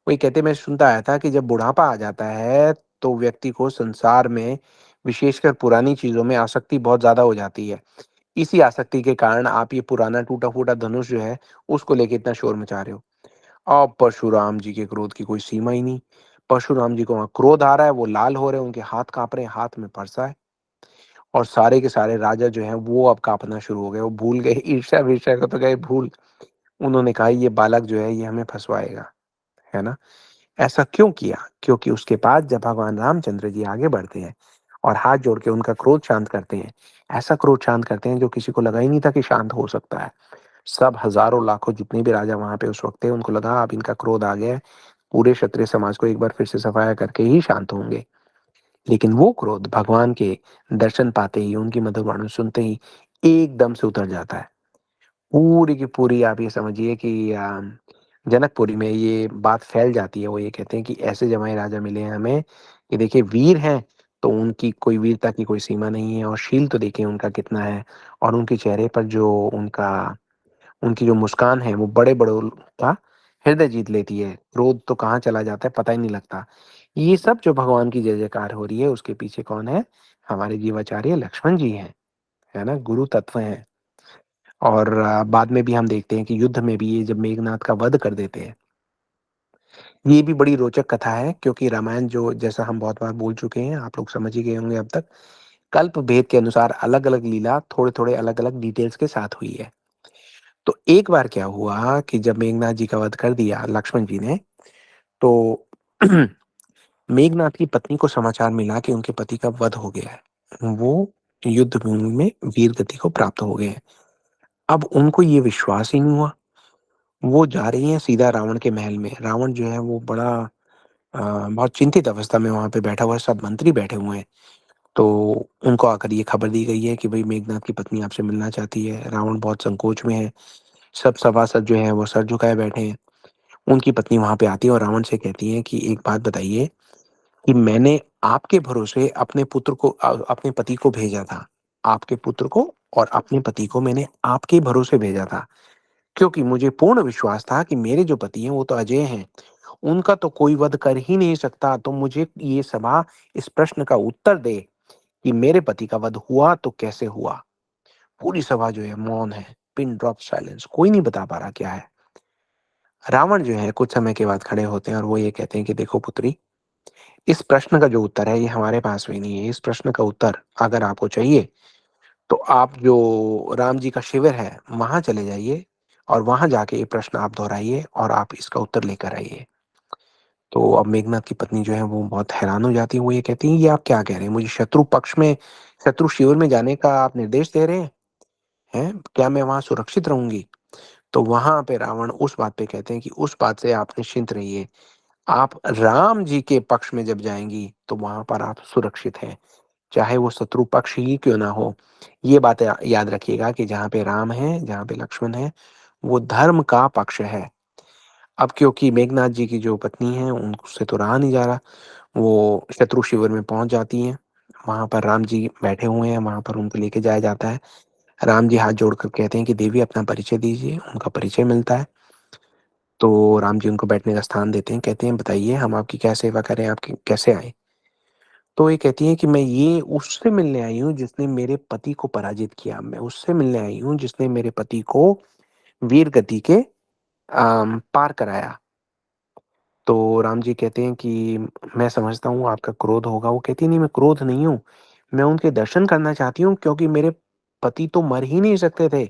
वही कहते, "मैं सुनता आया था कि जब बुढ़ापा आ जाता है, तो व्यक्ति को संसार में, विशेषकर पुरानी चीज़ों में आसक्ति बहुत ज़्यादा हो जाती है। इसी आसक्ति के कारण आप ये पुराना टूटा-फूटा धनुष जो है, उसको लेके इतना शोर मचा रहे हो।" अब परशुराम जी के क्रोध की कोई सीमा ही नहीं। परशुराम जी को वहाँ क्रोध आ रहा है, वो लाल हो रहे हैं, उनके हाथ काँप रहे हैं, हाथ में फरसा है और सारे के सारे राजा जो हैं वो अब काँपना शुरू हो गए। वो भूल गए ईर्ष्या-विर्ष्या को तो गए भूल। उन्होंने कहा ये बालक जो है ये हमें फँसवाएगा, है ना? ऐसा क्यों किया? क्योंकि उसके बाद जब भगवान रामचंद्र जी आगे बढ़ते हैं और हाथ जोड़ के उनका क्रोध शांत करते हैं, ऐसा क्रोध शांत करते हैं जो किसी को लगा ही नहीं था कि शांत हो सकता है। सब हज़ारों लाखों जितने भी राजा वहाँ पे उस वक़्त थे उनको लगा अब इनका क्रोध आ गया है, पूरे क्षत्रिय समाज को एक बार फिर से सफाया करके ही शांत होंगे। लेकिन वो क्रोध भगवान के दर्शन पाते ही, उनकी मधुर वाणी सुनते ही एकदम से उतर जाता है। पूरी की पूरी आप ये समझिए कि जनकपुरी में ये बात फैल जाती है। वो ये कहते हैं कि ऐसे जमाई राजा मिले हैं हमें कि देखिए वीर हैं, तो उनकी कोई वीरता की कोई सीमा नहीं है और शील तो देखिए उनका कितना है और उनके चेहरे पर जो उनका उनकी जो मुस्कान है वो बड़े-बड़ों का हृदय जीत लेती है। क्रोध तो कहाँ चला जाता है पता ही नहीं लगता। ये सब जो भगवान की जय-जयकार हो रही है उसके पीछे कौन है? हमारे जीवाचार्य लक्ष्मण जी हैं, है ना? गुरु तत्व हैं। और बाद में भी हम देखते हैं कि युद्ध में भी ये जब मेघनाद का वध कर देते हैं, ये भी बड़ी रोचक कथा है क्योंकि रामायण जो जैसा हम बहुत बार बोल चुके हैं, आप लोग समझ ही गए होंगे अब तक, कल्प भेद के अनुसार अलग-अलग लीला थोड़े-थोड़े अलग-अलग डिटेल्स के साथ हुई है। तो एक बार क्या हुआ कि जब मेघनाद जी का वध कर दिया लक्ष्मण जी ने, तो मेघनाद की पत्नी को समाचार मिला कि उनके पति का वध हो गया है। वो युद्ध भूमि में वीर गति को प्राप्त हो गए हैं। अब उनको ये विश्वास ही नहीं हुआ। वो जा रही हैं सीधा रावण के महल में। रावण जो है वो बड़ा बहुत चिंतित अवस्था में वहाँ पे बैठा हुआ है, सब मंत्री बैठे हुए हैं। तो उनको आकर ये खबर दी गई है कि भई मेघनाद की पत्नी आपसे मिलना चाहती है। रावण बहुत संकोच में है। सब सभासद जो हैं वो सर झुकाए बैठे हैं। उनकी पत्नी वहाँ पे आती है और रावण से कहती है कि एक बात बताइए कि मैंने आपके भरोसे अपने पुत्र को अपने पति को भेजा था। आपके पुत्र को और अपने पति को मैंने आपके भरोसे भेजा था। क्योंकि मुझे पूर्ण विश्वास था कि मेरे जो पति हैं वो तो अजेय हैं। उनका तो कोई वध कर ही नहीं सकता। तो मुझे ये सभा इस प्रश्न का उत्तर दे कि मेरे पति का वध हुआ तो कैसे हुआ? पूरी सभा जो है मौन है। Pin drop silence. कोई नहीं बता पा रहा क्या है। रावण जो है कुछ समय के बाद खड़े होते हैं और वो ये कहते हैं कि देखो पुत्री, इस प्रश्न का जो उत्तर है ये हमारे पास भी नहीं है। इस प्रश्न का उत्तर अगर आपको चाहिए तो आप जो राम जी का शिविर है वहाँ चले जाइए और वहाँ जाके ये प्रश्न आप दोहराइए और आप इसका उत्तर लेकर आइए। तो अब मेघनाद की पत्नी जो है वो बहुत हैरान हो जाती है। वो ये कहती है ये आप क्या कह रहे हैं? मुझे शत्रु पक्ष में शत्रु शिविर में जाने का आप निर्देश दे रहे हैं? हैं? क्या मैं वहाँ सुरक्षित रहूँगी? तो वहाँ पे रावण उस बात पे कहते हैं कि उस बात से आप निश्चिंत रहिए। आप राम जी के पक्ष में जब जाएँगी तो वहाँ पर आप सुरक्षित हैं। चाहे वो शत्रु पक्ष ही क्यों ना हो। ये बात याद रखिएगा कि जहाँ पे राम है, जहाँ पे लक्ष्मण है, वो धर्म का पक्ष है। अब क्योंकि मेघनाथ जी की जो पत्नी है, उनसे तो रहा नहीं जा रहा, वो शत्रु शिविर में पहुँच जाती हैं। वहाँ पर राम जी बैठे हुए हैं, वहाँ पर उनको लेके जाया जाता है। राम जी हाथ जोड़कर कहते हैं कि देवी अपना परिचय दीजिए, उनका परिचय मिलता है। तो राम जी उनको बैठने का स्थान देते हैं, कहते हैं बताइए हम आपकी क्या सेवा करें, आप कैसे आए? तो ये कहती हैं कि मैं ये उससे मिलने आई हूँ जिसने मेरे पति को पराजित किया। मैं उससे मिलने आई हूँ जिसने मेरे पति को वीर गति के पार कराया। तो राम जी कहते हैं कि मैं समझता हूँ आपका क्रोध होगा। वो कहती है नहीं मैं क्रोध नहीं हूँ। मैं उनके दर्शन करना चाहती हूँ क्योंकि मेरे पति तो मर ही नहीं सकते थे।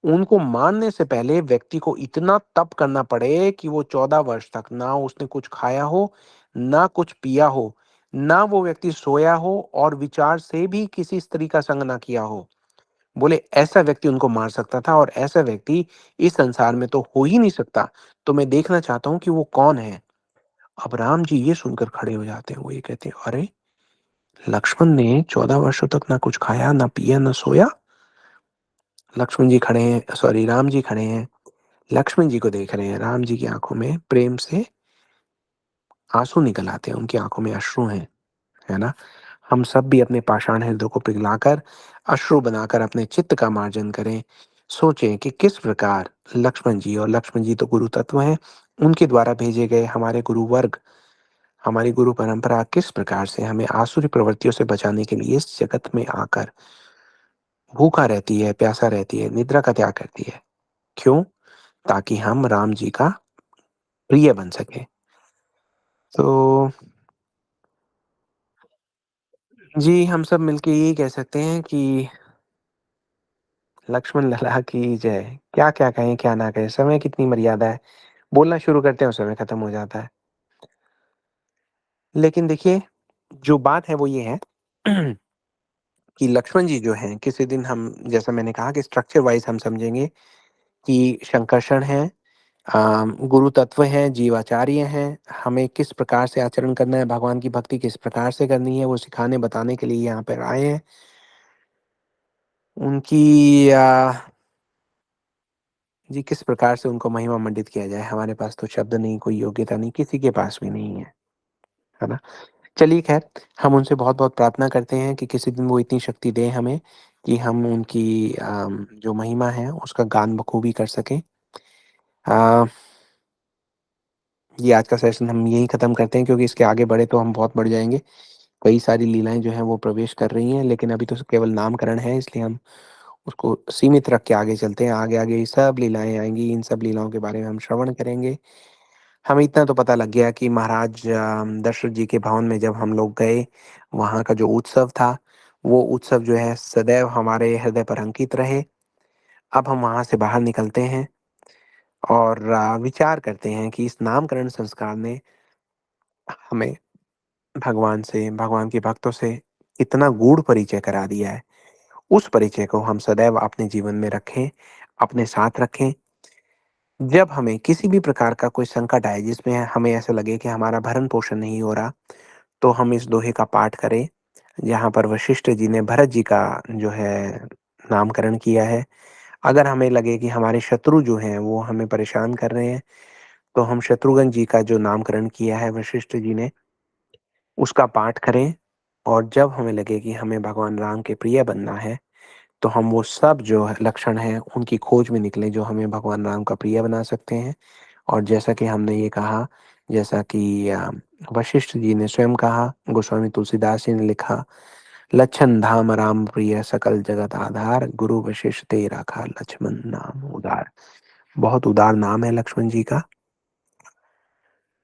उनको मारने से पहले व्यक्ति को इतना तप करना पड़े कि वो 14 वर्ष तक ना उसने कुछ खाया हो, ना कुछ पिया हो, ना वो व्यक्ति सोया हो और विचार से भी किसी स्त्री का संग ना किया हो। बोले ऐसा व्यक्ति उनको मार सकता था और ऐसा व्यक्ति इस संसार में तो हो ही नहीं सकता। तो मैं देखना चाहता हूँ कि वो कौन है? अब राम जी ये सुनकर खड़े हो जाते हैं। वो ये कहते हैं, "अरे! लक्ष्मण ने 14 वर्षों तक ना कुछ खाया, ना पिया, ना सोया?" लक्ष्मण जी खड़े हैं सॉरी राम जी खड़े हैं। लक्ष्मण जी को देख रहे हैं। राम जी की आँखों में प्रेम से आँसू निकल आते हैं, उनकी आँखों में अश्रु हैं, है ना? हम सब भी अपने पाषाण हृदय को पिघलाकर, अश्रु बनाकर अपने चित्त का मार्जन करें। सोचें कि किस प्रकार लक्ष्मण जी और लक्ष्मण जी तो गुरु तत्व हैं, उनके द्वारा भेजे गए हमारे गुरु वर्ग, हमारी गुरु परंपरा किस प्रकार से हमें आसुरी प्रवृत्तियों से बचाने के लिए इस जगत में आकर भूखा रहती है, प्यासा रहती है, निद्रा का त्याग करती है। क्यों? ताकि हम राम जी का प्रिय बन सके। तो जी, हम सब मिलके यही कह सकते हैं कि लक्ष्मण लला की जय। क्या-क्या कहें, क्या ना कहें, समय कितनी मर्यादा है। बोलना शुरू करते हैं और समय खत्म हो जाता है। लेकिन देखिए, जो बात है वो ये है कि लक्ष्मण जी जो हैं, किसी दिन हम जैसा मैंने कहा कि स्ट्रक्चर वाइज़ हम समझेंगे कि शंकर्षण हैं, गुरु तत्व हैं, जीवाचार्य हैं, हमें किस प्रकार से आचरण करना है, भगवान की भक्ति किस प्रकार से करनी है, वो सिखाने बताने के लिए यहाँ पर आए हैं। उनकी जी, किस प्रकार से उनको महिमा मंडित किया जाए, हमारे पास तो शब्द नहीं, कोई योग्यता नहीं, किसी के पास भी नहीं है ना? चलिए ख़ैर, हम उनसे बहुत-बहुत प्रार्थना करते हैं कि किसी दिन वो इतनी शक्ति दें हमें कि हम उनकी जो महिमा है, उसका गान बखूबी कर सकें। अ, ये आज का सेशन हम यहीं ख़त्म करते हैं क्योंकि इसके आगे बढ़े तो हम बहुत बढ़ जाएँगे। कई सारी लीलाएँ जो हैं वो प्रवेश कर रही हैं, लेकिन अभी तो केवल नामकरण है, इसलिए हम उसको सीमित रख के आगे चलते हैं। आगे-आगे ये सब लीलाएँ आएँगी, इन सब लीलाओं के बारे में हम श्रवण करेंगे। हमें इतना तो पता लग गया कि महाराज दशरथ जी के भवन में जब हम लोग गए, वहाँ का जो उत्सव था, वो उत्सव जो है सदैव हमारे हृदय पर अंकित रहे। अब हम वहाँ से बाहर निकलते हैं और विचार करते हैं कि इस नामकरण संस्कार ने हमें भगवान से, भगवान के भक्तों से इतना गूढ़ परिचय करा दिया है। उस परिचय को हम सदैव अपने जीवन में रखें, अपने साथ रखें। जब हमें किसी भी प्रकार का कोई संकट आए जिसमें हमें ऐसा लगे कि हमारा भरण-पोषण नहीं हो रहा, तो हम इस दोहे का पाठ करें, जहाँ पर वशिष्ठ जी ने भरत जी का जो है नामकरण किया है। अगर हमें लगे कि हमारे शत्रु जो हैं वो हमें परेशान कर रहे हैं, तो हम शत्रुघ्न जी का जो नामकरण किया है वशिष्ठ जी ने, उसका पाठ करें और जब हमें लगे कि हमें भगवान राम के प्रिय बनना है, तो हम वो सब जो है लक्षण हैं उनकी खोज में निकलें जो हमें भगवान राम का प्रिय बना सकते हैं। और जैसा कि हमने ये कहा, जैसा कि वशिष्ठ जी ने स्वयं कहा, गोस्वामी तुलसीदास जी ने लिखा, "लच्छन धाम राम प्रिय सकल जगत आधार, गुरु वशिष्ठ ते राखा लक्ष्मण नाम उदार।" बहुत उदार नाम है लक्ष्मण जी का।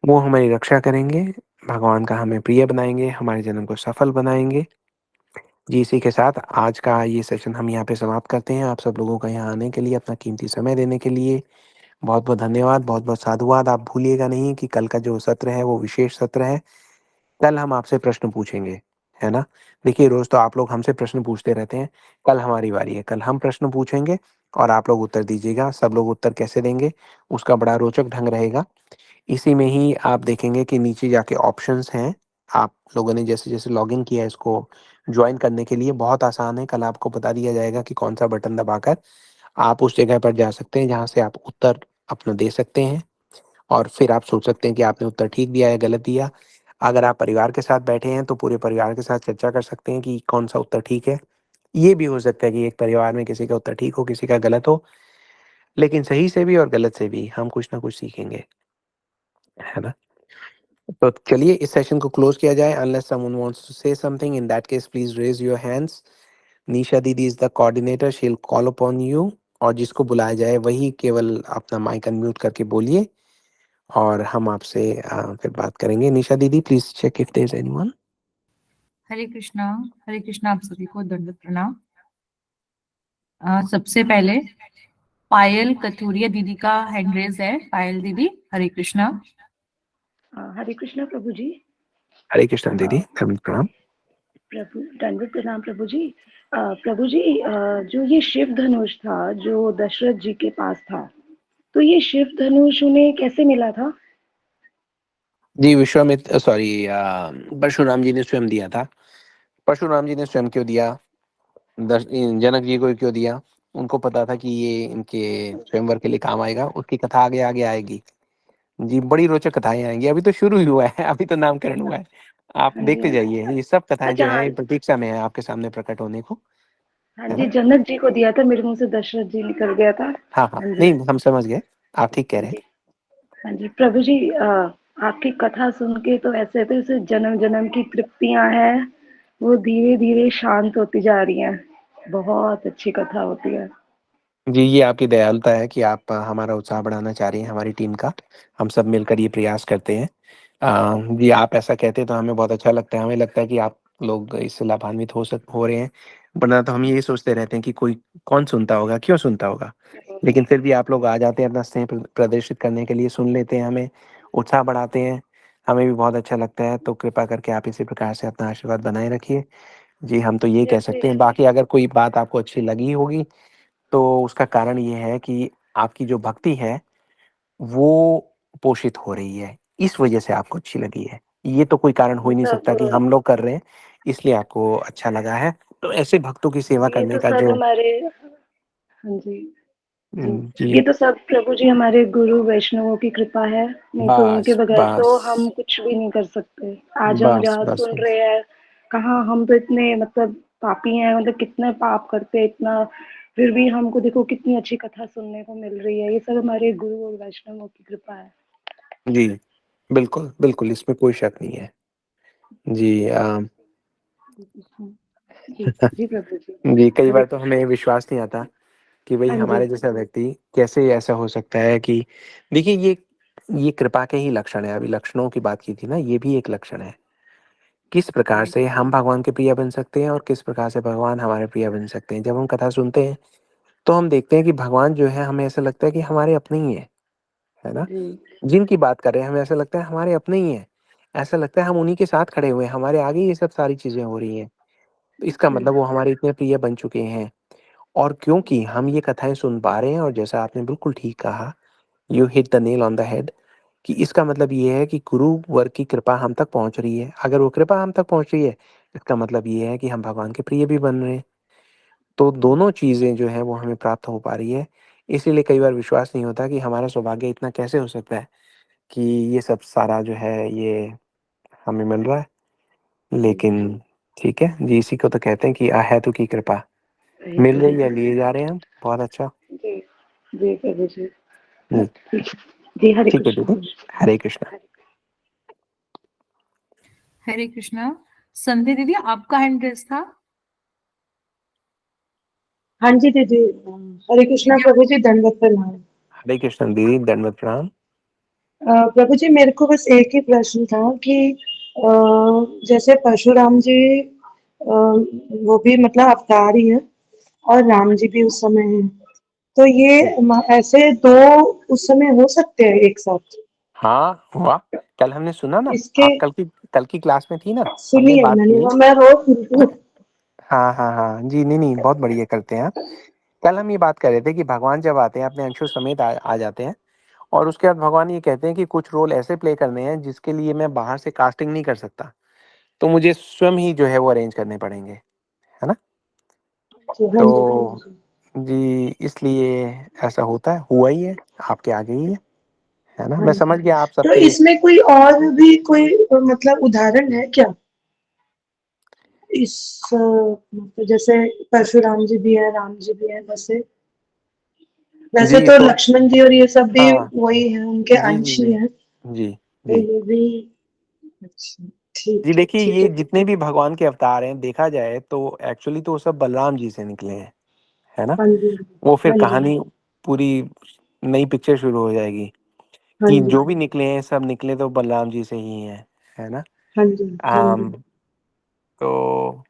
वो हमारी रक्षा करेंगे, भगवान का हमें प्रिय बनाएँगे, हमारे जन्म को सफल बनाएँगे। जी, इसी के साथ आज का ये सेशन हम यहाँ पे समाप्त करते हैं। आप सब लोगों का यहाँ आने के लिए, अपना कीमती समय देने के लिए बहुत-बहुत धन्यवाद, बहुत-बहुत साधुवाद। आप भूलिएगा नहीं कि कल का जो सत्र है वो विशेष सत्र है। कल हम आपसे प्रश्न पूछेंगे, है ना? देखिए रोज़ तो आप लोग हमसे प्रश्न पूछते रहते हैं, कल हमारी बारी है। कल हम प्रश्न पूछेंगे और आप लोग उत्तर दीजिएगा। सब लोग उत्तर कैसे देंगे, उसका बड़ा रोचक ढंग रहेगा। इसी में ही आप देखेंगे कि नीचे जाके ऑप्शंस हैं। आप लोगों ने जैसे-जैसे लॉगिन किया है इसको जॉइन करने के लिए बहुत आसान है। कल आपको बता दिया जाएगा कि कौन-सा बटन दबाकर आप उस जगह पर जा सकते हैं जहाँ से आप उत्तर अपना दे सकते हैं और फिर आप सोच सकते हैं कि आपने उत्तर ठीक दिया या गलत दिया। अगर आप परिवार के साथ बैठे हैं तो पूरे परिवार के साथ चर्चा कर सकते हैं कि कौन-सा उत्तर ठीक है। ये भी हो सकता है कि एक परिवार में किसी का उत्तर ठीक हो, किसी का गलत हो, लेकिन सही से भी और गलत से भी हम कुछ ना कुछ सीखेंगे, है ना? तो चलिए इस सेशन को क्लोज़ किया जाए unless someone wants to say something in that case please raise your hands. Nisha दीदी is the coordinator she will call upon you और जिसको बुलाया जाए वही केवल अपना माइक अनम्यूट करके बोलिए और हम आपसे फिर बात करेंगे। निशा दीदी please check if there is anyone. Hare Krishna. Hare Krishna, आप सभी को दंडवत प्रणाम। सबसे पहले पायल कथुरिया दीदी का हैंड रेज है। पायल दीदी, हरे कृष्णा। हरे कृष्णा प्रभु जी। हरे कृष्ण अ, दीदी, दंडवत प्रणाम। प्रभु दंडवत प्रणाम प्रभु जी। प्रभु जी, जो ये शिव धनुष था जो दशरथ जी के पास था, तो ये शिव धनुष उन्हें कैसे मिला था? जी, विश्वामित्र सॉरी परशुराम जी ने स्वयं दिया था। परशुराम जी ने स्वयं क्यों दिया? जनक जी को क्यों दिया? उनको पता था कि ये इनके स्वयंवर के लिए काम आएगा। उसकी कथा आगे आगे आएगी। जी, बड़ी रोचक कथाएँ आएँगी। अभी तो शुरू ही हुआ है, अभी तो नामकरण हुआ है। आप हाँ जी, देखते हाँ जी। जाइए, ये सब कथाएँ जो अच्छा, हैं, हाँ। ये प्रतीक्षा में है आपके सामने प्रकट होने को, हाँ है जी, ना? जनक जी को दिया था, मेरे मुंह से दशरथ जी निकल गया था। हाँ, हाँ। हाँ जी। नहीं, हम समझ गए। आप ठीक कह रहे हैं। जी। हाँ जी प्रभु जी, आपकी कथा सुन के तो ऐसे थे जैसे जन्म जन्म की तृप्तियां हैं वो धीरे धीरे शांत होती जा रही हैं। बहुत अच्छी कथा होती है। जी, ये आपकी दयालुता है कि आप हमारा उत्साह बढ़ाना चाह रही हैं, हमारी टीम का। हम सब मिलकर ये प्रयास करते हैं। जी, आप ऐसा कहते हैं तो हमें बहुत अच्छा लगता है। हमें लगता है कि आप लोग इससे लाभान्वित हो रहे हैं, वरना तो हम यही सोचते रहते हैं कि कोई कौन सुनता होगा, क्यों सुनता होगा? लेकिन फिर भी आप लोग आ जाते हैं अपना स्नेह प्रदर्शित करने के लिए, सुन लेते हैं हमें, उत्साह बढ़ाते हैं, हमें भी बहुत अच्छा लगता है। तो कृपा करके आप इसी प्रकार से अपना आशीर्वाद बनाए रखिए। जी, हम तो यही कह जैसे सकते हैं। बाकी अगर कोई बात आपको अच्छी लगी होगी, तो उसका कारण ये है कि आपकी जो भक्ति है, वो पोषित हो रही है। इस वजह से आपको अच्छी लगी है। ये तो कोई कारण हो ही नहीं सकता कि सब हम लोग कर रहे हैं, इसलिए आपको अच्छा लगा है। तो ऐसे भक्तों की सेवा ये करने तो का सब जो हमारे, हाँ जी जी, जी, ये तो सब प्रभु जी हमारे गुरु वैष्णवों की कृपा है, नहीं तो उनके बस, बगैर तो हम बस, कुछ भी नहीं कर सकते। आज हम बस, जहाँ बस, सुन बस। रहे हैं, कहाँ हम तो इतने मतलब पापी हैं, मतलब कितने पाप करते हैं इतना, फिर भी हमको देखो कितनी अच्छी कथा सुनने को मिल रही है। ये सब हमारे गुरु और वैष्णवों की कृपा है। जी, बिल्कुल, बिल्कुल, इसमें कोई शक नहीं है। जी, जी जी प्रभु जी। जी, कई हरे बार तो कृष्ण। हमें विश्वास नहीं आता कि भई हाँ जी हमारे जैसा व्यक्ति कैसे ऐसा हो सकता है कि देखिए ये कृपा के ही लक्षण है। अभी लक्षणों की बात की थी ना, ये भी एक लक्षण है। किस प्रकार से हम भगवान के प्रिय बन सकते हैं और किस प्रकार से भगवान हमारे प्रिय बन सकते हैं। जब हम कथा सुनते हैं, तो हम देखते हैं कि भगवान जो है हमें ऐसा लगता है कि हमारे अपने ही हैं, है ना? जी जिनकी बात कर रहे हैं हमें ऐसा लगता है हमारे अपने ही हैं। ऐसा लगता है हम उन्हीं के साथ खड़े हुए हैं, हमारे आगे ये सब सारी चीज़ें हो रही हैं। तो इसका जी मतलब वो हमारे इतने प्रिय बन चुके हैं। और क्योंकि हम ये कथाएँ सुन पा रहे हैं और जैसा आपने बिल्कुल ठीक कहा, you hit the nail on the head कि इसका मतलब ये है कि गुरुवर की कृपा हम तक पहुँच रही है। अगर वो कृपा हम तक पहुँच रही है, इसका मतलब ये है कि हम भगवान के प्रिय भी बन रहे हैं। तो दोनों चीज़ें जो हैं वो हमें प्राप्त हो पा रही है। इसीलिए कई बार विश्वास नहीं होता कि हमारा सौभाग्य इतना कैसे हो सकता है कि ये सब सारा जो है ये हमें मिल रहा है। लेकिन ठीक है, जी इसी को तो कहते हैं कि अहेतु की कृपा। वही मिल तो रही है। है, लिए जा रहे हैं हम। बहुत अच्छा। जी जी प्रभु जी। जी, ठीक है जी। हरे ठीक है कृष्ण दीदी। प्रभु जी। हरे कृष्णा। हरे कृष्णा। संध्या दीदी, आपका हैंड रेस था। हाँ जी दीदी। हरे कृष्णा दीदी प्रभु जी, दंडवत प्रणाम। हरे कृष्णा दीदी, दंडवत प्रणाम। प्रभु जी, मेरे को बस एक ही प्रश्न था कि जैसे परशुराम जी वो भी मतलब अवतार ही है और राम जी भी उस समय है, तो ये जी। ऐसे दो उस समय हो सकते हैं एक साथ? हाँ, वाह! कल हमने सुना ना, इसके आप कल की क्लास में थी ना, हमने सुनिए, बात मैंने की। वो मैं रोज सुनती हूँ। हाँ, हाँ, हाँ। जी, नहीं, बहुत बढ़िया करते हैं आप। कल हम ये बात कर रहे थे कि भगवान जब आते हैं अपने अंशों समेत आ जाते हैं और उसके बाद भगवान ये कहते हैं कि कुछ रोल ऐसे प्ले करने हैं जिसके लिए मैं बाहर से कास्टिंग नहीं कर सकता। तो मुझे स्वयं ही जो है वो अरेंज करने पड़ेंगे, है ना? जी हाँ जी प्रभु तो जी। जी, इसलिए ऐसा होता है, हुआ ही है, आपके आगे ही है ना? हाँ मैं जी, समझ गया आप तो सबके इसमें कोई और भी कोई मतलब उदाहरण है क्या? इस मतलब जैसे परशुराम जी भी है, राम जी भी है, वैसे वैसे जी, तो तो लक्ष्मण जी और ये सब भी हाँ। वही है, उनके जी, जी, अंश ही जी। हैं। जी, तो जी। ये भी अच्छा, जी, देखिए ठीक ये है जितने दीदी। भी भगवान के अवतार हैं, देखा जाए तो एक्चुअली तो वो सब बलराम जी से निकले हैं, है ना? हाँ जी, वो फिर हाँ जी, कहानी पूरी नई पिक्चर शुरू हो जाएगी हाँ कि जी, जो भी निकले हैं, सब निकले तो बलराम जी से ही हैं, है ना? हाँ जी, हाँ जी, अम, तो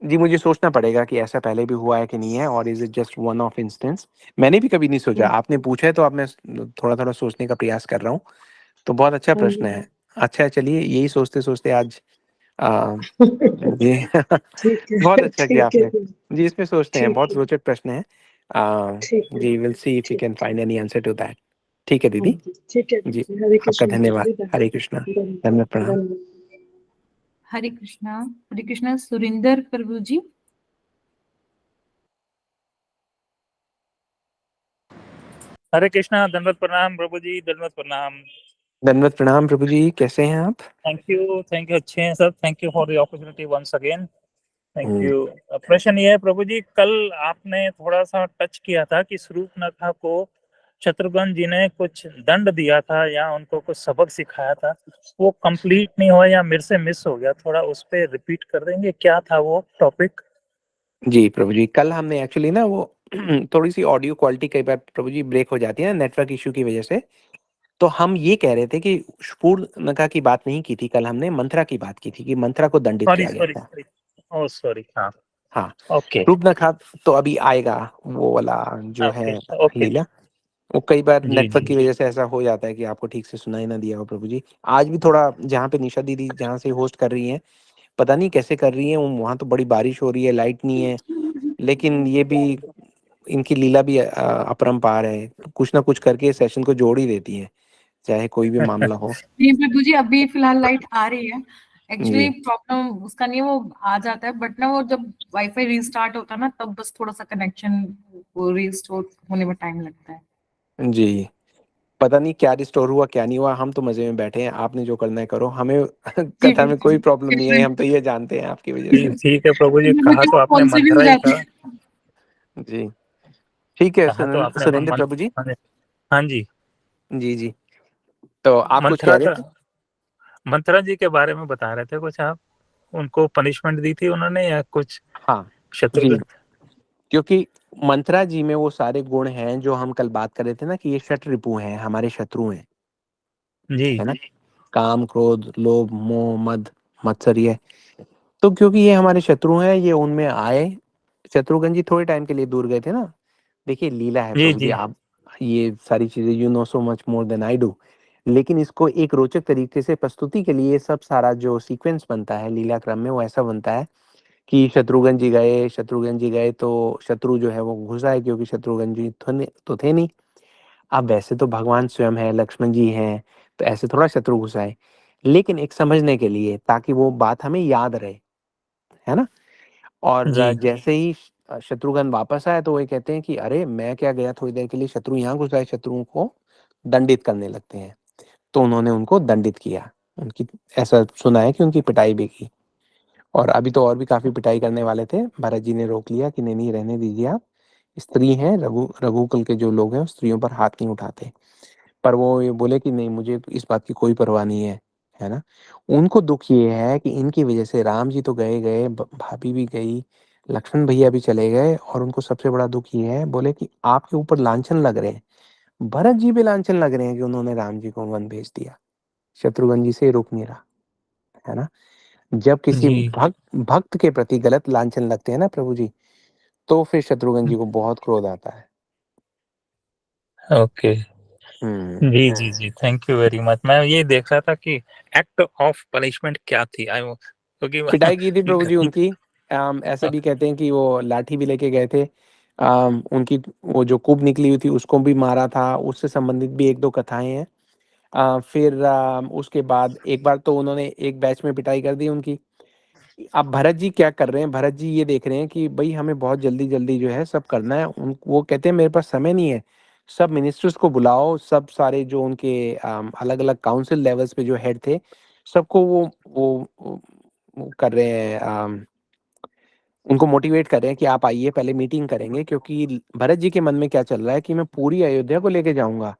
जी, मुझे सोचना पड़ेगा कि ऐसा पहले भी हुआ है कि नहीं है और is it just one of instance? मैंने भी कभी नहीं सोचा, हाँ आपने पूछा है तो अब मैं थोड़ा-थोड़ा सोचने का प्रयास कर रहा हूँ। तो बहुत अच्छा हाँ प्रश्न जी। है। अच्छा चलिए यही सोचते-सोचते आज अ, जी बहुत अच्छा किया ठीक है आपने। दीदी, जी, इसमें सोचते हैं, ठीक बहुत है, रोचक प्रश्न है। ठीक है, जी, will see if we can ठीक है। Find any answer to that. ठीक है हाँ दीदी। जी, ठीक है जी, दीदी। हरे आपका कृष्ण धन्यवाद। दीदी, हरे कृष्णा। धन्यवाद, धन्यवाद प्रणाम। धन्यवाद। हरे कृष्णा। हरे कृष्णा। सुरिंदर प्रभु जी। हरे कृष्णा। दंडवत प्रणाम प्रभु जी, दंडवत प्रणाम। धन्यवाद प्रणाम प्रभु जी, कैसे हैं आप? थैंक यू, अच्छे हैं सब। Thank you for the opportunity once again. Thank hmm, you. प्रश्न ये है प्रभु जी, कल आपने थोड़ा सा टच किया था कि स्वरूपनाथा को शत्रुघ्न जी ने कुछ दंड दिया था या उनको कुछ सबक सिखाया था, वो कंप्लीट नहीं हुआ या मेरे से मिस हो गया, थोड़ा उस पर रिपीट कर देंगे, क्या था वो टॉपिक? जी प्रभु जी, कल हमने एक्चुअली ना वो थोड़ी सी ऑडियो क्वालिटी कई बार प्रभु जी ब्रेक हो जाती है नेटवर्क इश्यू की वजह से। तो हम ये कह रहे थे कि शूर्पणखा की बात नहीं की थी, कल हमने मंथरा की बात की थी कि मंथरा को दंडित सॉरी किया गया सॉरी था। सॉरी, ओ सॉरी, हाँ, हाँ, ओके शूर्पणखा तो अभी आएगा वो वाला जो ओके है ओके। लीला। वो कई बार जी नेटवर्क जी की वजह से ऐसा हो जाता है कि आपको ठीक से सुनाई ना दिया हो प्रभु जी। आज भी थोड़ा जहाँ पे निशा दीदी जहाँ से होस्ट कर रही हैं, पता नहीं कैसे कर रही हैं, वहाँ तो बड़ी बारिश हो रही है, लाइट नहीं है, लेकिन ये भी इनकी लीला भी अपरंपार है, कुछ ना कुछ करके सेशन को जोड़ ही देती है, चाहे कोई भी मामला हो। नहीं प्रभु जी, अभी फिलहाल लाइट आ रही है। एक्चुअली जी प्रॉब्लम उसका नहीं है, वो आ जाता है, बट ना वो जब वाईफाई रीस्टार्ट होता है ना, तब बस थोड़ा सा कनेक्शन वो रीस्टोर होने में टाइम लगता है। जी, पता नहीं क्या रिस्टोर हुआ क्या नहीं हुआ, हम तो मजे में बैठे हैं, आपने जो करना है करो, हमें जी कथा में प्रभु कोई जी, प्रॉब्लम नहीं है, फिर हम तो ये जानते हैं आपकी वजह से। ठीक है प्रभु जी, कहा मुझे तो वो आपने फोन से भी हो मंथरा ही जाती था। है। जी ठीक है कहा तो आपने सुरेंद्र प्रभु जी। हाँ जी, जी जी, तो आप कुछ कह मंथरा रहे का, थे। मंथरा जी के बारे में बता रहे थे कुछ आप। उनको पनिशमेंट दी थी उन्होंने या कुछ? हाँ जी, शत्रुघ्न। क्योंकि मंत्रा जी में वो सारे गुण हैं जो हम कल बात कर रहे थे ना, कि ये शठ रिपु हैं, हमारे शत्रु हैं, जी है ना, काम क्रोध लोभ मोह मद मत्सर्य। तो क्योंकि ये हमारे शत्रु हैं, ये उनमें आए। शत्रुघ्न जी थोड़े टाइम के लिए दूर गए थे ना। देखिए लीला है जी प्रभु जी, जी आप ये सारी चीजें you know so much more than I do, लेकिन इसको एक रोचक तरीके से प्रस्तुति के लिए सब सारा जो सीक्वेंस बनता है लीला क्रम में वो ऐसा बनता है कि शत्रुघ्न जी गए तो शत्रु जो है वो घुसा है, क्योंकि शत्रुघ्न जी तो थे नहीं। अब वैसे तो भगवान स्वयं है, लक्ष्मण जी हैं, तो ऐसे थोड़ा शत्रु घुसा है, लेकिन एक समझने के लिए, ताकि वो बात हमें याद रहे, है ना। और जी जैसे ही शत्रुघ्न वापस आए तो वो कहते हैं कि अरे मैं क्या गया थोड़ी देर के लिए, शत्रु यहाँ घुसा है, शत्रुओं को दंडित करने लगते हैं। तो उन्होंने उनको दंडित किया, उनकी, ऐसा सुना है कि उनकी पिटाई भी की। और अभी तो और भी काफी पिटाई करने वाले थे, भरत जी ने रोक लिया कि नहीं नहीं रहने दीजिए आप, स्त्री हैं, रघुकुल के जो लोग हैं स्त्रियों पर हाथ नहीं उठाते। पर वो ये बोले कि नहीं मुझे इस बात की कोई परवाह नहीं है ना। उनको दुख ये है कि इनकी वजह से राम जी तो गए गए, भाभी भी गई, लक्ष्मण भैया भी चले गए, और उनको सबसे बड़ा दुख ये है, बोले कि आपके ऊपर लांछन लग रहे हैं, भरत जी भी लांछन लग रहे हैं कि उन्होंने राम जी को वन भेज दिया, शत्रुघ्न जी से रुक नहीं रहा, है ना। जब किसी जी भक्त के प्रति गलत लांछन लगते हैं ना प्रभु जी, तो फिर शत्रुघ्न जी को बहुत क्रोध आता है। ओके। हम्म। जी जी जी, थैंक यू वेरी मच। मैं ये देख रहा था कि एक्ट ऑफ पनिशमेंट क्या थी, आई क्योंकि पिटाई की थी प्रभु जी उनकी। ऐसे भी कहते हैं कि वो लाठी भी लेके गए थे। उनकी वो जो कुब निकली हुई थी उसको भी मारा था, उससे संबंधित भी एक दो कथाएं हैं। फिर उसके बाद एक बार तो उन्होंने एक बैच में पिटाई कर दी उनकी। अब भरत जी क्या कर रहे हैं, भरत जी ये देख रहे हैं कि भाई हमें बहुत जल्दी जल्दी जो है सब करना है, वो कहते हैं मेरे पास समय नहीं है, सब मिनिस्टर्स को बुलाओ, सब सारे जो उनके अलग अलग काउंसिल लेवल्स पे जो हेड थे सबको वो कर रहे हैं, उनको मोटिवेट कर रहे हैं कि आप आइए पहले मीटिंग करेंगे, क्योंकि भरत जी के मन में क्या चल रहा है कि मैं पूरी अयोध्या को लेके जाऊंगा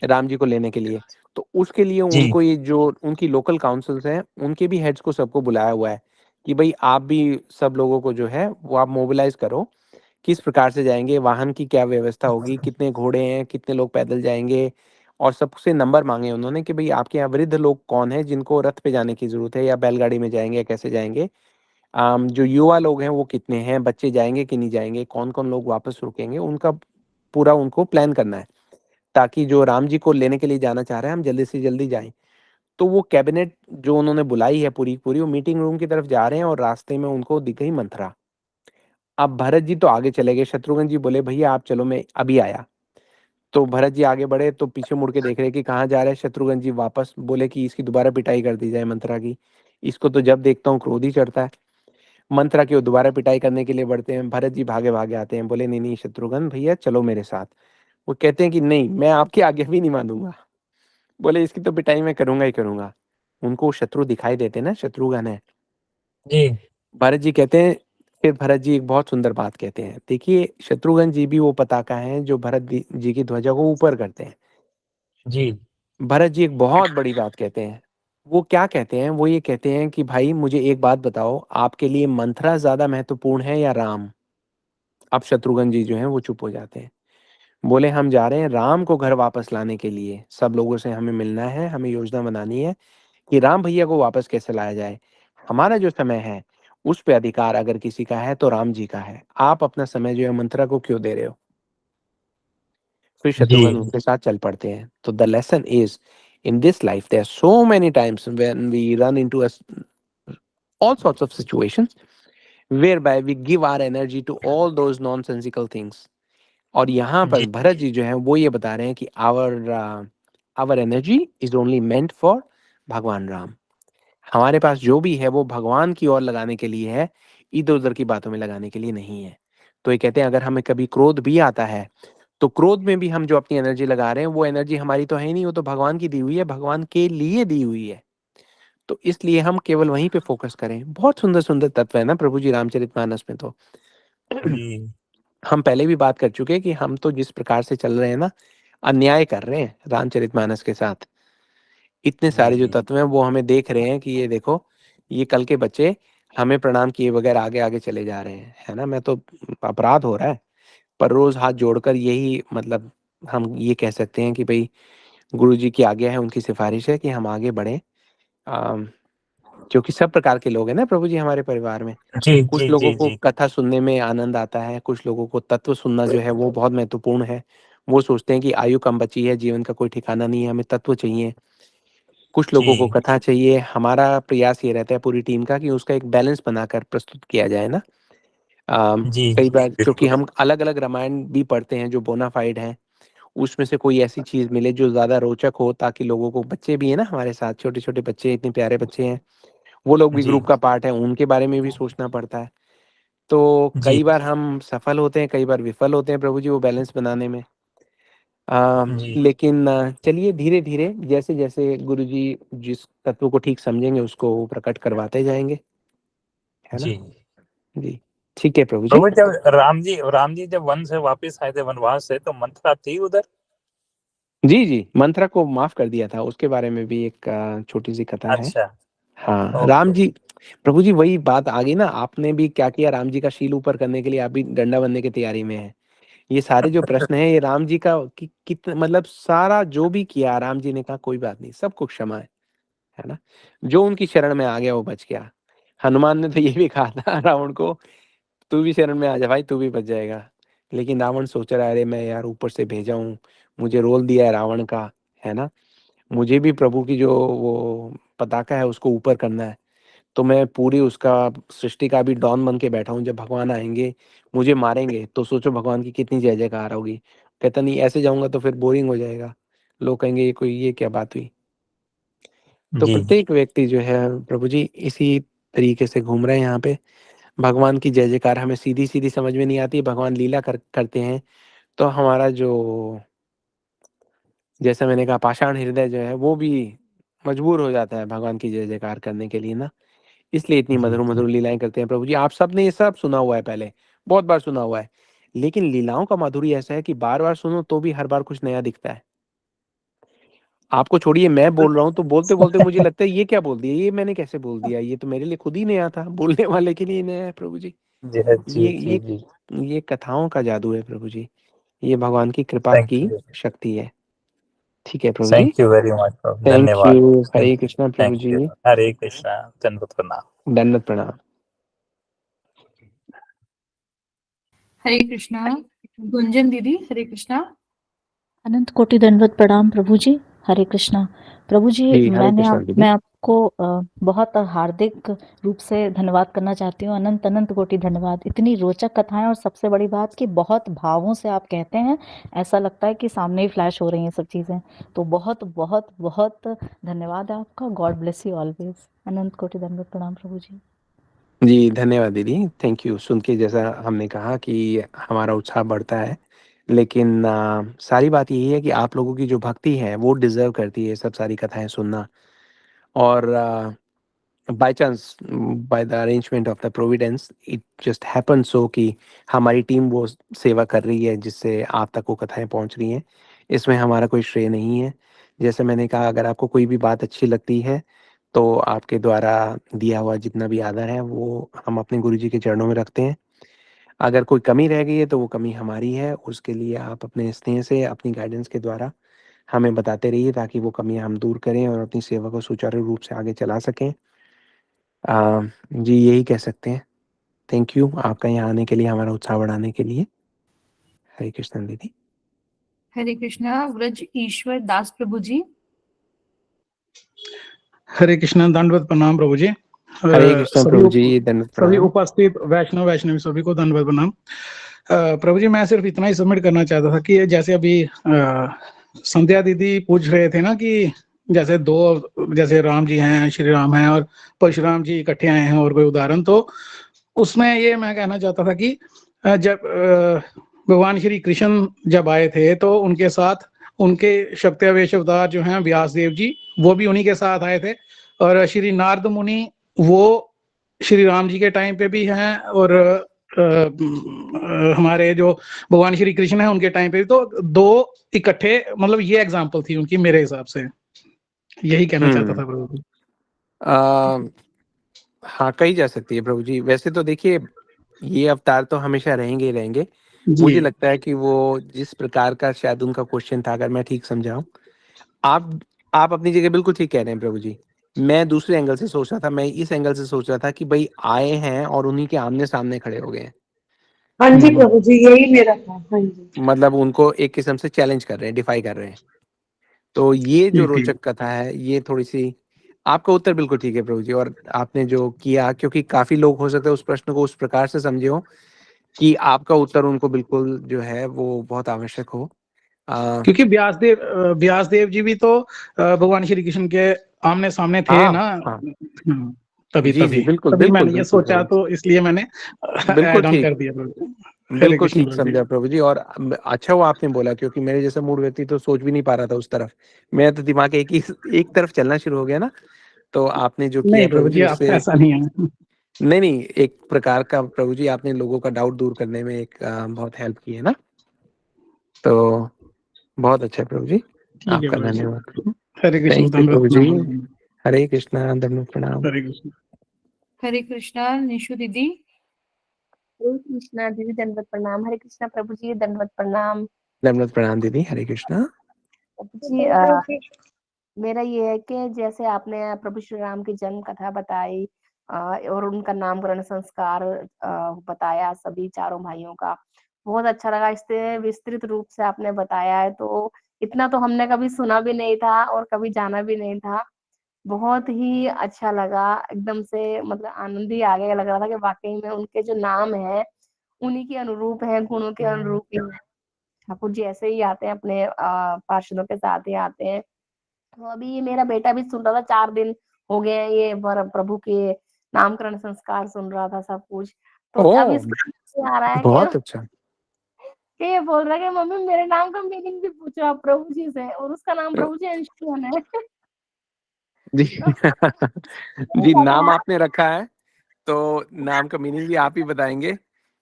राम जी को लेने के लिए। तो उसके लिए जी उनको ये जो उनकी लोकल काउंसिल्स हैं उनके भी हेड्स को सबको बुलाया हुआ है कि भाई आप भी सब लोगों को जो है वो आप मोबिलाइज करो, किस प्रकार से जाएंगे, वाहन की क्या व्यवस्था होगी, कितने घोड़े हैं, कितने लोग पैदल जाएंगे, और सबसे नंबर मांगे उन्होंने कि भाई आपके यहाँ वृद्ध लोग कौन है जिनको रथ पे जाने की जरूरत है, या बैलगाड़ी में जाएंगे या कैसे जाएंगे, जो युवा लोग हैं वो कितने हैं, बच्चे जाएंगे कि नहीं जाएंगे, कौन कौन लोग वापस रुकेंगे, उनका पूरा उनको प्लान करना है, ताकि जो राम जी को लेने के लिए जाना चाह रहे हैं हम जल्दी से जल्दी जाएं। तो वो कैबिनेट जो उन्होंने बुलाई है पूरी पूरी, वो मीटिंग रूम की तरफ जा रहे हैं, और रास्ते में उनको दिख गई मंथरा। अब भरत जी तो आगे चले गए, शत्रुघ्न जी बोले भैया आप चलो मैं अभी आया। तो भरत जी आगे बढ़े तो पीछे मुड़ के देख रहे कि कहाँ जा रहे हैं, शत्रुघ्न जी वापस बोले कि इसकी दोबारा पिटाई कर दी जाए मंथरा की, इसको तो जब देखता हूँ क्रोध ही चढ़ता है। मंथरा की वो दोबारा पिटाई करने के लिए बढ़ते हैं, भरत जी भागे भागे आते हैं, बोले नहीं नहीं शत्रुघ्न भैया चलो मेरे साथ। वो कहते हैं कि नहीं मैं आपके आगे भी नहीं मानूंगा, बोले इसकी तो पिटाई मैं करूंगा ही करूंगा। उनको शत्रु दिखाई देते ना, शत्रुघ्न है। जी भरत जी कहते हैं, फिर भरत जी एक बहुत सुंदर बात कहते हैं, देखिए शत्रुघ्न जी भी वो पताका हैं जो जी की ध्वजा को ऊपर करते हैं। जी भरत जी एक बहुत बड़ी बात कहते हैं। वो क्या कहते हैं, वो ये कहते हैं कि भाई मुझे एक बात बताओ, आपके लिए मंथरा ज्यादा महत्वपूर्ण है या राम। अब शत्रुघ्न जी जो हैं वो चुप हो जाते हैं। बोले हम जा रहे हैं राम को घर वापस लाने के लिए, सब लोगों से हमें मिलना है, हमें योजना बनानी है कि राम भैया को वापस कैसे लाया जाए। हमारा जो समय है उस पे अधिकार अगर किसी का है तो राम जी का है, आप अपना समय जो है मंत्रा को क्यों दे रहे हो। फिर जी शत्रुघ्न उनके साथ चल पड़ते हैं। तो the lesson is in this life there are so many times when we run into all sorts of situations whereby we give our energy to all those nonsensical things। और यहाँ पर जी भरत जी जो है वो ये बता रहे हैं कि our energy is only meant for Bhagwan Ram. हमारे पास जो भी है वो भगवान की ओर लगाने के लिए है, इधर उधर की बातों में लगाने के लिए नहीं है। तो ये कहते हैं अगर हमें कभी क्रोध भी आता है तो क्रोध में भी हम जो अपनी एनर्जी लगा रहे हैं वो एनर्जी हमारी तो है ही नहीं, वो तो भगवान की दी हुई है, भगवान के लिए दी हुई है। तो इसलिए हम केवल वहीं पे फोकस करें। बहुत सुंदर सुंदर तत्व है ना प्रभु जी रामचरितमानस में तो। जी हम पहले भी बात कर चुके हैं कि हम तो जिस प्रकार से चल रहे हैं ना, अन्याय कर रहे हैं रामचरितमानस के साथ। इतने जी सारे जो जी तत्व हैं वो हमें देख रहे हैं कि ये देखो, ये कल के बच्चे हमें प्रणाम किए बगैर आगे आगे चले जा रहे हैं, है ना। मैं तो अपराध हो रहा है, पर रोज हाथ जोड़कर यही मतलब हम ये कह सकते हैं कि भाई गुरु जी की आज्ञा है, उनकी सिफारिश है कि हम आगे बढ़ें। अम, क्योंकि सब प्रकार के लोग हैं ना प्रभु जी हमारे परिवार में। जी कुछ जी लोगों जी को जी कथा सुनने में आनंद आता है, कुछ लोगों को तत्व सुनना जो है वो बहुत महत्वपूर्ण है। वो सोचते हैं कि आयु कम बची है, जीवन का कोई ठिकाना नहीं है, हमें तत्व चाहिए। कुछ लोगों को जी कथा चाहिए। हमारा प्रयास ये रहता है पूरी टीम का कि उसका एक बैलेंस बनाकर प्रस्तुत किया जाए ना। जी कई जी बार क्योंकि बिल्कुल। हम अलग अलग रामायण भी पढ़ते हैं जो बोनाफाइड हैं, उसमें से कोई ऐसी चीज मिले जो ज्यादा रोचक हो, ताकि लोगों को, बच्चे भी है ना हमारे साथ, छोटे छोटे बच्चे, इतने प्यारे बच्चे हैं, वो लोग भी जी ग्रुप का पार्ट है, उनके बारे में भी सोचना पड़ता है। तो जी कई बार हम सफल होते हैं, कई बार विफल होते हैं प्रभु जी वो बैलेंस बनाने में। जी लेकिन चलिए धीरे धीरे जैसे जैसे गुरु जी जिस तत्व को ठीक समझेंगे उसको वो प्रकट करवाते जाएंगे, है ना। जी जी ठीक है प्रभु जी। प्रभु जब राम जी जब वन से वापस आए थे वनवास से, तो मंथरा थी उधर? जी जी मंथरा को माफ कर दिया था, उसके बारे में भी एक छोटी सी कथा है। अच्छा। हाँ राम ओके। जी, प्रभु जी वही बात आ गई ना, आपने भी क्या किया राम जी का शील ऊपर करने के लिए, आप भी डंडा बनने की तैयारी में है। ये सारे जो प्रश्न है ये राम जी का कितना मतलब सारा जो भी किया राम जी ने कहा कोई बात नहीं, सबको क्षमा है ना। जो उनकी शरण में आ गया वो बच गया। हनुमान ने तो ये भी कहा था रावण को, तू भी शरण में आ जा भाई, तू भी बच जाएगा। लेकिन रावण सोच रहा है अरे मैं यार ऊपर से भेजा हूँ, मुझे रोल दिया है रावण का, है ना, मुझे भी प्रभु की जो वो पताका है उसको ऊपर करना है। तो मैं पूरी उसका सृष्टि का भी डॉन बन के बैठा हूँ, जब भगवान आएंगे मुझे मारेंगे तो सोचो भगवान की कितनी जय जयकार होगी। कहता नहीं ऐसे जाऊंगा तो फिर बोरिंग हो जाएगा, लोग कहेंगे ये कोई ये क्या बात हुई। तो जी प्रत्येक व्यक्ति जो है प्रभु जी इसी तरीके से घूम रहे हैं यहाँ पे। भगवान की जय जयकार हमें सीधी सीधी समझ में नहीं आती, भगवान लीला करते हैं तो हमारा जो, जैसा मैंने कहा पाषाण हृदय जो है वो भी मजबूर हो जाता है भगवान की जय जयकार करने के लिए ना। इसलिए इतनी जी मधुर जी मधुर लीलाएं करते हैं प्रभु जी। आप सब ने ये सब सुना हुआ है पहले, बहुत बार सुना हुआ है, लेकिन लीलाओं का माधुर्य ऐसा है कि बार बार सुनो तो भी हर बार कुछ नया दिखता है। आपको छोड़िए, मैं बोल रहा हूँ तो बोलते बोलते मुझे लगता है ये क्या बोल दिया, ये मैंने कैसे बोल दिया, ये तो मेरे लिए खुद ही नया था, बोलने वाले के लिए नया है प्रभु जी। जी जी ये जी ये जी। ये कथाओं का जादू है प्रभु जी, ये भगवान की कृपा थैंक की यू। शक्ति है। ठीक है प्रभु जी। थैंक यू वेरी मच प्रभु, थैंक धन्यवाद। यू, थैंक हरे कृष्णा प्रभु थैंक जी। यू। हरे कृष्णा, दंडवत प्रणाम। दंडवत प्रणाम। हरे कृष्णा। गुंजन दीदी हरे कृष्णा। अनंत कोटि दंडवत प्रणाम प्रभु जी। हरे कृष्णा। प्रभु जी जी हरे कृष्णा दीदी। मैं आपको बहुत हार्दिक रूप से धन्यवाद करना चाहती हूँ। अनंत अनंत कोटि धन्यवाद। इतनी रोचक कथाएं और सबसे बड़ी बात कि बहुत भावों से आप कहते हैं, ऐसा लगता है कि सामने ही फ्लैश हो रही हैं सब चीज़ें। तो बहुत बहुत बहुत धन्यवाद है आपका। God bless you always. अनंत कोटि दंडवत प्रणाम प्रभु जी। जी धन्यवाद दीदी, थैंक यू। सुन के जैसा हमने कहा कि हमारा उत्साह बढ़ता है, लेकिन सारी बात यही है कि आप लोगों की जो भक्ति है वो डिजर्व करती है सब सारी कथाएं सुनना। और by chance, by the arrangement of the Providence, it just happen so कि हमारी टीम वो सेवा कर रही है जिससे आप तक वो कथाएं पहुंच रही हैं। इसमें हमारा कोई श्रेय नहीं है। जैसे मैंने कहा, अगर आपको कोई भी बात अच्छी लगती है तो आपके द्वारा दिया हुआ जितना भी आदर है वो हम अपने गुरु जी के चरणों में रखते हैं। अगर कोई कमी रह गई है तो वो कमी हमारी है, उसके लिए आप अपने स्नेह से, अपनी गाइडेंस के द्वारा हमें बताते रहिए ताकि वो कमियां हम दूर करें और अपनी सेवा को सुचारू रूप से आगे चला सकें। जी यही कह सकते हैं। थैंक यू आपका यहाँ आने के लिए, हमारा उत्साह बढ़ाने के लिए। हरे कृष्ण दीदी। हरे कृष्णा। व्रज ईश्वर दास प्रभु जी। हरे कृष्ण, दंडवत प्रणाम प्रभु जी। हरे कृष्ण प्रभु जी, दंडवत सभी प्रणाम। उपस्थित वैष्णवी सभी को दंडवत प्रणाम। प्रभु जी, मैं सिर्फ इतना ही सबमिट करना चाहता था कि जैसे अभी संध्या दीदी पूछ रहे थे ना कि जैसे राम जी हैं, श्री राम हैं और परशुराम जी इकट्ठे आए हैं और कोई उदाहरण, तो उसमें ये मैं कहना चाहता था कि जब भगवान श्री कृष्ण जब आए थे तो उनके साथ उनके शक्त्यावेश अवतार जो हैं व्यास देव जी, वो भी उन्हीं के साथ आए थे। और श्री नारद मुनि वो श्री राम जी के टाइम पे भी हैं और हमारे जो भगवान श्री कृष्ण है उनके टाइम पे भी, तो दो इकट्ठे, मतलब ये एग्जांपल थी उनकी मेरे हिसाब से। यही कहना चाहता था प्रभु जी। हाँ, कही जा सकती है प्रभु जी। वैसे तो देखिए, ये अवतार तो हमेशा रहेंगे ही रहेंगे। मुझे जी लगता है कि वो जिस प्रकार का शायद उनका क्वेश्चन था, अगर मैं ठीक समझाऊं, आप अपनी जगह बिल्कुल ठीक कह रहे हैं प्रभु जी। मैं दूसरे एंगल से सोच रहा था, मैं इस एंगल से सोच रहा था कि भाई आए हैं और उन्हीं के आमने सामने खड़े हो गए हैं, हाँ जी प्रभु जी, यही मेरा था। हाँ जी। मतलब उनको एक किस्म से चैलेंज कर रहे हैं, डिफाई कर रहे हैं। तो ये जो ठीक ठीक। रोचक कथा है, ये थोड़ी सी, आपका उत्तर बिल्कुल ठीक है प्रभु जी। और आपने जो किया, क्योंकि काफी लोग हो सकता है उस प्रश्न को उस प्रकार से समझे हो कि आपका उत्तर उनको बिल्कुल जो है वो बहुत आवश्यक हो। क्योंकि व्यास देव जी भी तो भगवान श्री कृष्ण के आमने सामने थे हाँ ना। हाँ, तभी जी जी, तभी बिल्कुल तभी बिल्कुल मैंने ये बिल्कुल सोचा, प्रभु तो इसलिए मैंने जी, बिल्कुल ऐड ऑन ठीक, कर दिया प्रभु जी। हरे बिल्कुल कृष्ण ठीक प्रभु जी। समझा प्रभु जी। और अच्छा हुआ आपने बोला, क्योंकि मेरे जैसा मूड व्यक्ति तो सोच भी नहीं पा रहा था उस तरफ। मेरा तो दिमाग एक तरफ चलना शुरू हो गया ना। तो आपने जो किया नहीं प्रभु प्रभु जी, जी, आप उससे ऐसा नहीं है। नहीं नहीं, एक प्रकार का प्रभु जी आपने लोगों का डाउट दूर करने में एक बहुत हेल्प की है ना। तो बहुत अच्छा है प्रभु जी, ठीक है आपका प्रभु जी। धन्यवाद। हरे कृष्ण, थैंक यू दंडवत प्रभु जी। प्रणाम प्रभु जी। हरे कृष्णा, दंडवत प्रणाम। हरे कृष्ण। हरे कृष्णा। निशु दीदी। हरे कृष्णा दीदी, दंडवत प्रणाम। हरे कृष्णा प्रभु जी, दंडवत प्रणाम। दंडवत प्रणाम दीदी। हरे कृष्णा। प्रभु जी, मेरा ये है कि जैसे आपने प्रभु श्री राम की जन्म कथा बताई और उनका नामकरण संस्कार बताया सभी चारों भाइयों का, बहुत अच्छा लगा। इससे विस्तृत रूप से आपने बताया है, तो इतना तो हमने कभी सुना भी नहीं था और कभी जाना भी नहीं था। बहुत ही अच्छा लगा, एकदम से मतलब आनंद ही आ गया। लग रहा था कि वाकई में उनके जो नाम है उन्हीं के अनुरूप है, गुणों के अनुरूप ही है। ठाकुर जी ऐसे ही आते हैं, अपने पार्षदों के साथ ही आते हैं। तो अभी ये मेरा बेटा भी सुन रहा था, 4 दिन हो गए हैं ये प्रभु के नामकरण संस्कार सुन रहा था सब कुछ। तो अब ओह, इसका आ रहा है बहुत अच्छा कि ये बोल रहा है कि मम्मी मेरे नाम का मीनिंग भी पूछो आप प्रभु जी से, और उसका नाम प्रभु जी अंशुमन है। जी। तो जी, लग नाम रहा आपने रखा है तो नाम का मीनिंग भी आप ही बताएंगे। है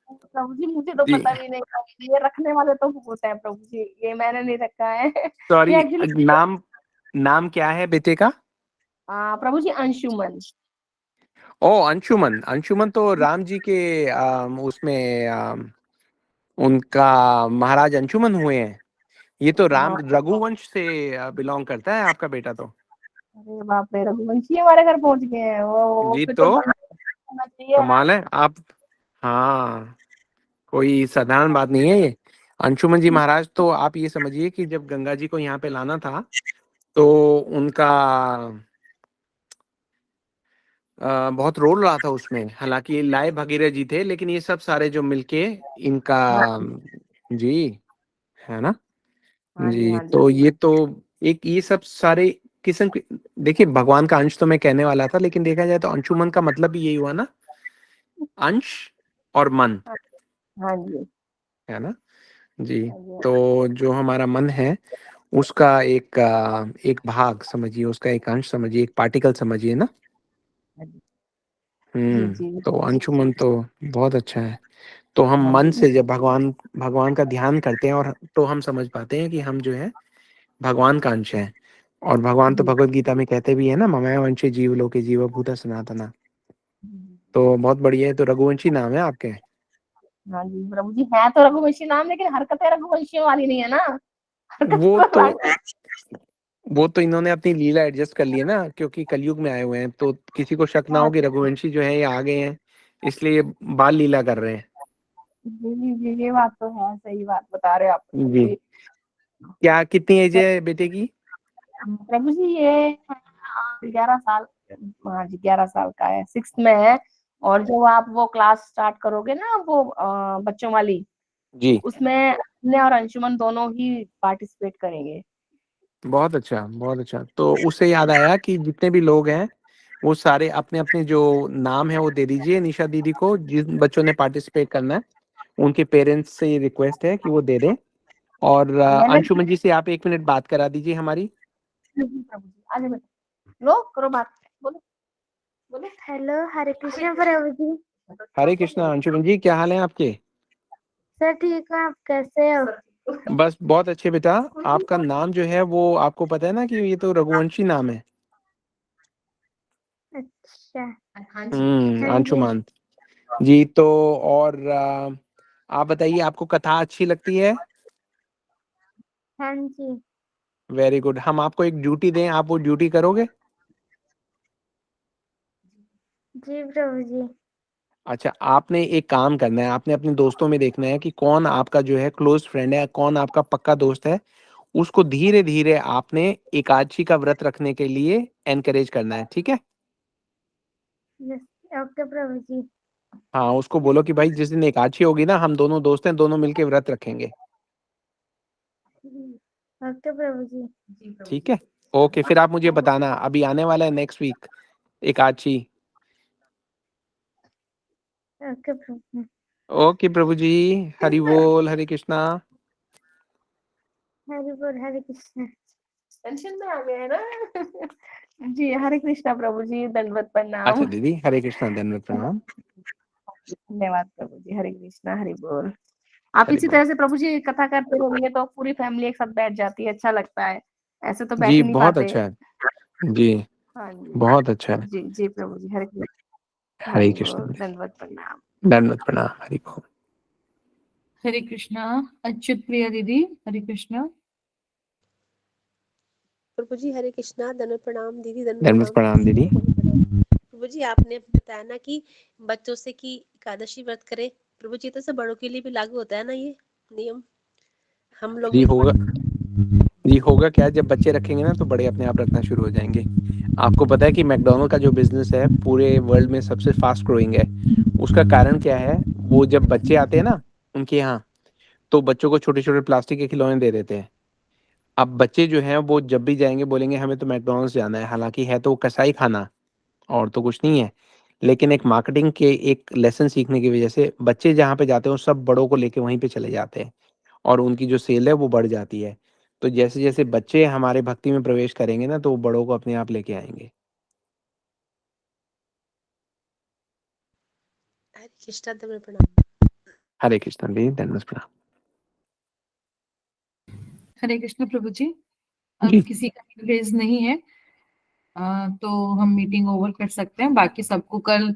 प्रभु जी, मुझे तो जी पता भी नहीं था। ये रखने वाले तो होते हैं प्रभु जी, ये मैंने नहीं रखा है। ये सॉरी, एक्चुअली नाम नाम क्या है बेटे का? प्रभु जी अंशुमन। ओ, अंशुमन। अंशुमन तो राम जी के उसमें उनका महाराज अंशुमन हुए हैं। ये तो हाँ, राम रघुवंश से बिलोंग करता है आपका बेटा तो। अरे बाप रे, रघुवंशी हमारे घर पहुंच गए हैं वो जी, फिर तो तो होना चाहिए है। कमाल है आप। हाँ, कोई साधारण बात नहीं है ये। अंशुमन जी महाराज तो आप ये समझिए कि जब गंगा जी को यहाँ पे लाना था तो उनका बहुत रोल रहा था उसमें। हालांकि लाए भगीरथ जी थे, लेकिन ये सब सारे जो मिलके इनका, हाँ जी, है ना। हाँ जी, जी, हाँ जी। तो ये तो एक ये सब सारे किस्म के, देखिए भगवान का अंश तो मैं कहने वाला था, लेकिन देखा जाए तो अंशुमन का मतलब भी यही हुआ ना, अंश और मन, हाँ हाँ जी, है ना। जी, हाँ जी, तो जो हमारा मन है उसका एक भाग समझिए, उसका एक अंश समझिए, एक पार्टिकल समझिए ना। हाँ जी। जी जी तो अंशुमन तो बहुत अच्छा है। तो हम हाँ मन जी, से जब भगवान भगवान का ध्यान करते हैं और तो हम समझ पाते हैं कि हम जो है भगवान का अंश है। और भगवान तो जी भगवत गीता में कहते भी है ना, ममैव वंशे जीवलोके जीवभूत सनातना। तो बहुत बढ़िया है। तो रघुवंशी नाम है आपके। हाँ जी प्रभु जी, है तो रघुवंशी नाम, लेकिन हरकतें रघुवंशियों वाली नहीं है ना। हरकत वो तो तो अलग वो तो इन्होंने अपनी लीला एडजस्ट कर ली है ना, क्योंकि कलयुग में आए हुए हैं, तो किसी को शक ना है। हो कि रघुवंशी जो है ये आ गए हैं, इसलिए बाल लीला कर रहे हैं। जी, ये बात तो है, सही बात बता रहे हो आप प्रभु जी। जी। क्या कितनी एज है बेटे की? प्रभु जी ये 11 साल, हाँ जी 11 साल का है, 6th में है। और जब आप वो क्लास स्टार्ट करोगे ना, वो बच्चों वाली, जी, उसमें अन्य और अंशुमन दोनों ही पार्टिसिपेट करेंगे। बहुत अच्छा, बहुत अच्छा। तो उससे याद आया कि जितने भी लोग हैं वो सारे अपने अपने जो नाम है वो दे दीजिए निशा दीदी को, जिन बच्चों ने पार्टिसिपेट करना है उनके पेरेंट्स से ये रिक्वेस्ट है कि वो दे दें। और मैंने अंशुमन जी से आप 1 मिनट बात करा दीजिए हमारी। प्रभु जी आगे बेटा, लो करो बात, बोलो बोलो। हेलो, हरे कृष्ण प्रभु जी। हरे कृष्णा अंशुमन जी, क्या हाल है आपके? सर ठीक है, आप कैसे हो? बस बहुत अच्छे बेटा। आपका नाम जो है वो आपको पता है ना कि ये तो रघुवंशी नाम है। अच्छा। हाँ जी। अंशुमान जी। तो और आप बताइए, आपको कथा अच्छी लगती है? हाँ जी। Very good. हम आपको एक ड्यूटी दें, आप वो ड्यूटी करोगे? जी प्रभु जी। अच्छा, आपने एक काम करना है, आपने अपने दोस्तों में देखना है कि कौन आपका जो है क्लोज फ्रेंड है, कौन आपका पक्का दोस्त है। उसको धीरे धीरे आपने एकादशी का व्रत रखने के लिए एनकरेज करना है, ठीक है? यस, ओके प्रभु जी। हाँ, उसको बोलो कि भाई जिस दिन एकादशी होगी ना, हम दोनों दोस्त हैं, दोनों मिलके व्रत रखेंगे। ओके प्रभु जी। ठीक है, ओके। फिर आप मुझे बताना, अभी आने वाला है नेक्स्ट वीक एकादशी। ओके प्रभु जी। ओके प्रभु जी। हरि बोल, हरे कृष्णा। हरि बोल, हरे कृष्ण। टेंशन में आ गए हैं ना। जी हरे कृष्णा प्रभु जी, दंडवत अच्छा प्रणाम। दीदी, हरे कृष्णा, धन्यवाद, प्रणाम। धन्यवाद प्रभु जी, हरे कृष्णा, हरि बोल। आप हरि इसी बोल तरह से प्रभु जी कथा करते रहोगे तो पूरी फैमिली एक साथ बैठ जाती है, अच्छा लगता है। ऐसे तो बैठ जी, ही नहीं बहुत पाते। अच्छा है। जी, हाँ जी। बहुत अच्छा है। जी जी प्रभु जी, हरे कृष्ण, हरे हरि कृष्ण, बोल, दंडवत प्रणाम। धन्यवाद, प्रणाम, हरि बोल। हरे कृष्णा। अच्युत प्रिया दीदी, हरे कृष्णा। प्रभु जी हरे कृष्णा, धन्यवाद प्रणाम दीदी, धन्यवाद धन्यवाद, प्रणाम दीदी। प्रभु जी आपने बताया ना कि बच्चों से कि एकादशी व्रत करें। प्रभु जी तो सब बड़ों के लिए भी लागू होता है ना ये नियम, हम लोग जी भी होगा। जी होगा क्या, जब बच्चे रखेंगे ना तो बड़े अपने आप रखना शुरू हो जाएंगे। आपको पता है कि मैकडोनल्ड का जो बिजनेस है पूरे वर्ल्ड में सबसे फास्ट ग्रोइंग है। उसका कारण क्या है? वो जब बच्चे आते हैं ना उनके यहाँ, तो बच्चों को छोटे छोटे प्लास्टिक के खिलौने दे देते हैं। अब बच्चे जो हैं वो जब भी जाएंगे बोलेंगे हमें तो मैकडोनल्ड्स जाना है, हालांकि है तो वो कसाई खाना और तो कुछ नहीं है। लेकिन एक मार्केटिंग के एक लेसन सीखने की वजह से बच्चे जहाँ पे जाते हैं वो सब बड़ों को लेके वहीं पे चले जाते हैं, और उनकी जो सेल है वो बढ़ जाती है। तो जैसे जैसे बच्चे हमारे भक्ति में प्रवेश करेंगे ना, तो वो बड़ों को अपने आप लेके आएंगे। हरे कृष्णा, धन्यवाद प्रणाम। हरे कृष्ण जी, धन्यवाद, प्रणाम। हरे कृष्ण प्रभु जी। अब जी, किसी का रेज नहीं है, तो हम मीटिंग ओवर कर सकते हैं। बाकी सबको कल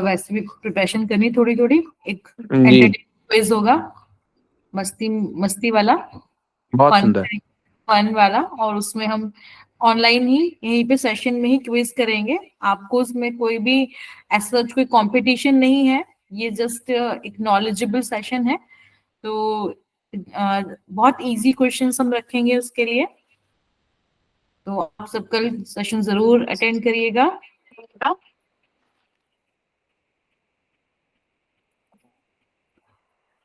वैसे भी प्रिपरेशन करनी थोड़ी थोड़ी। एक जी, एंटरटेनमेंट क्विज होगा, मस्ती मस्ती वाला, बहुत फन सुंदर। फन वाला। और उसमें हम ऑनलाइन ही यहीं पे सेशन में ही क्विज करेंगे। आपको उसमें कोई भी ऐसा कोई कंपटीशन नहीं है, ये जस्ट एक नॉलेजेबल सेशन है। तो बहुत इजी क्वेश्चंस हम रखेंगे उसके लिए। तो आप सब कल सेशन जरूर अटेंड करिएगा।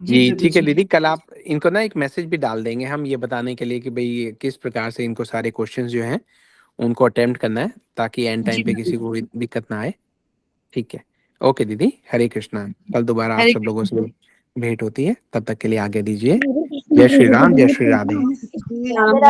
जी जी प्रभु ठीक है जी। दीदी, कल आप इनको ना एक मैसेज भी डाल देंगे हम ये बताने के लिए कि भाई किस प्रकार से इनको सारे क्वेश्चंस जो हैं उनको अटेम्प्ट करना है, ताकि एंड जी टाइम पे किसी को कोई दिक्कत ना आए। ठीक है, ओके दीदी, हरे कृष्णा। कल दोबारा आप हरे सब लोगों कृष्ण। से भेंट होती है, तब तक के लिए आगे दीजिए। हरे कृष्ण जय श्री प्रभु राम, जय जी, श्री राधे। राधे राधे।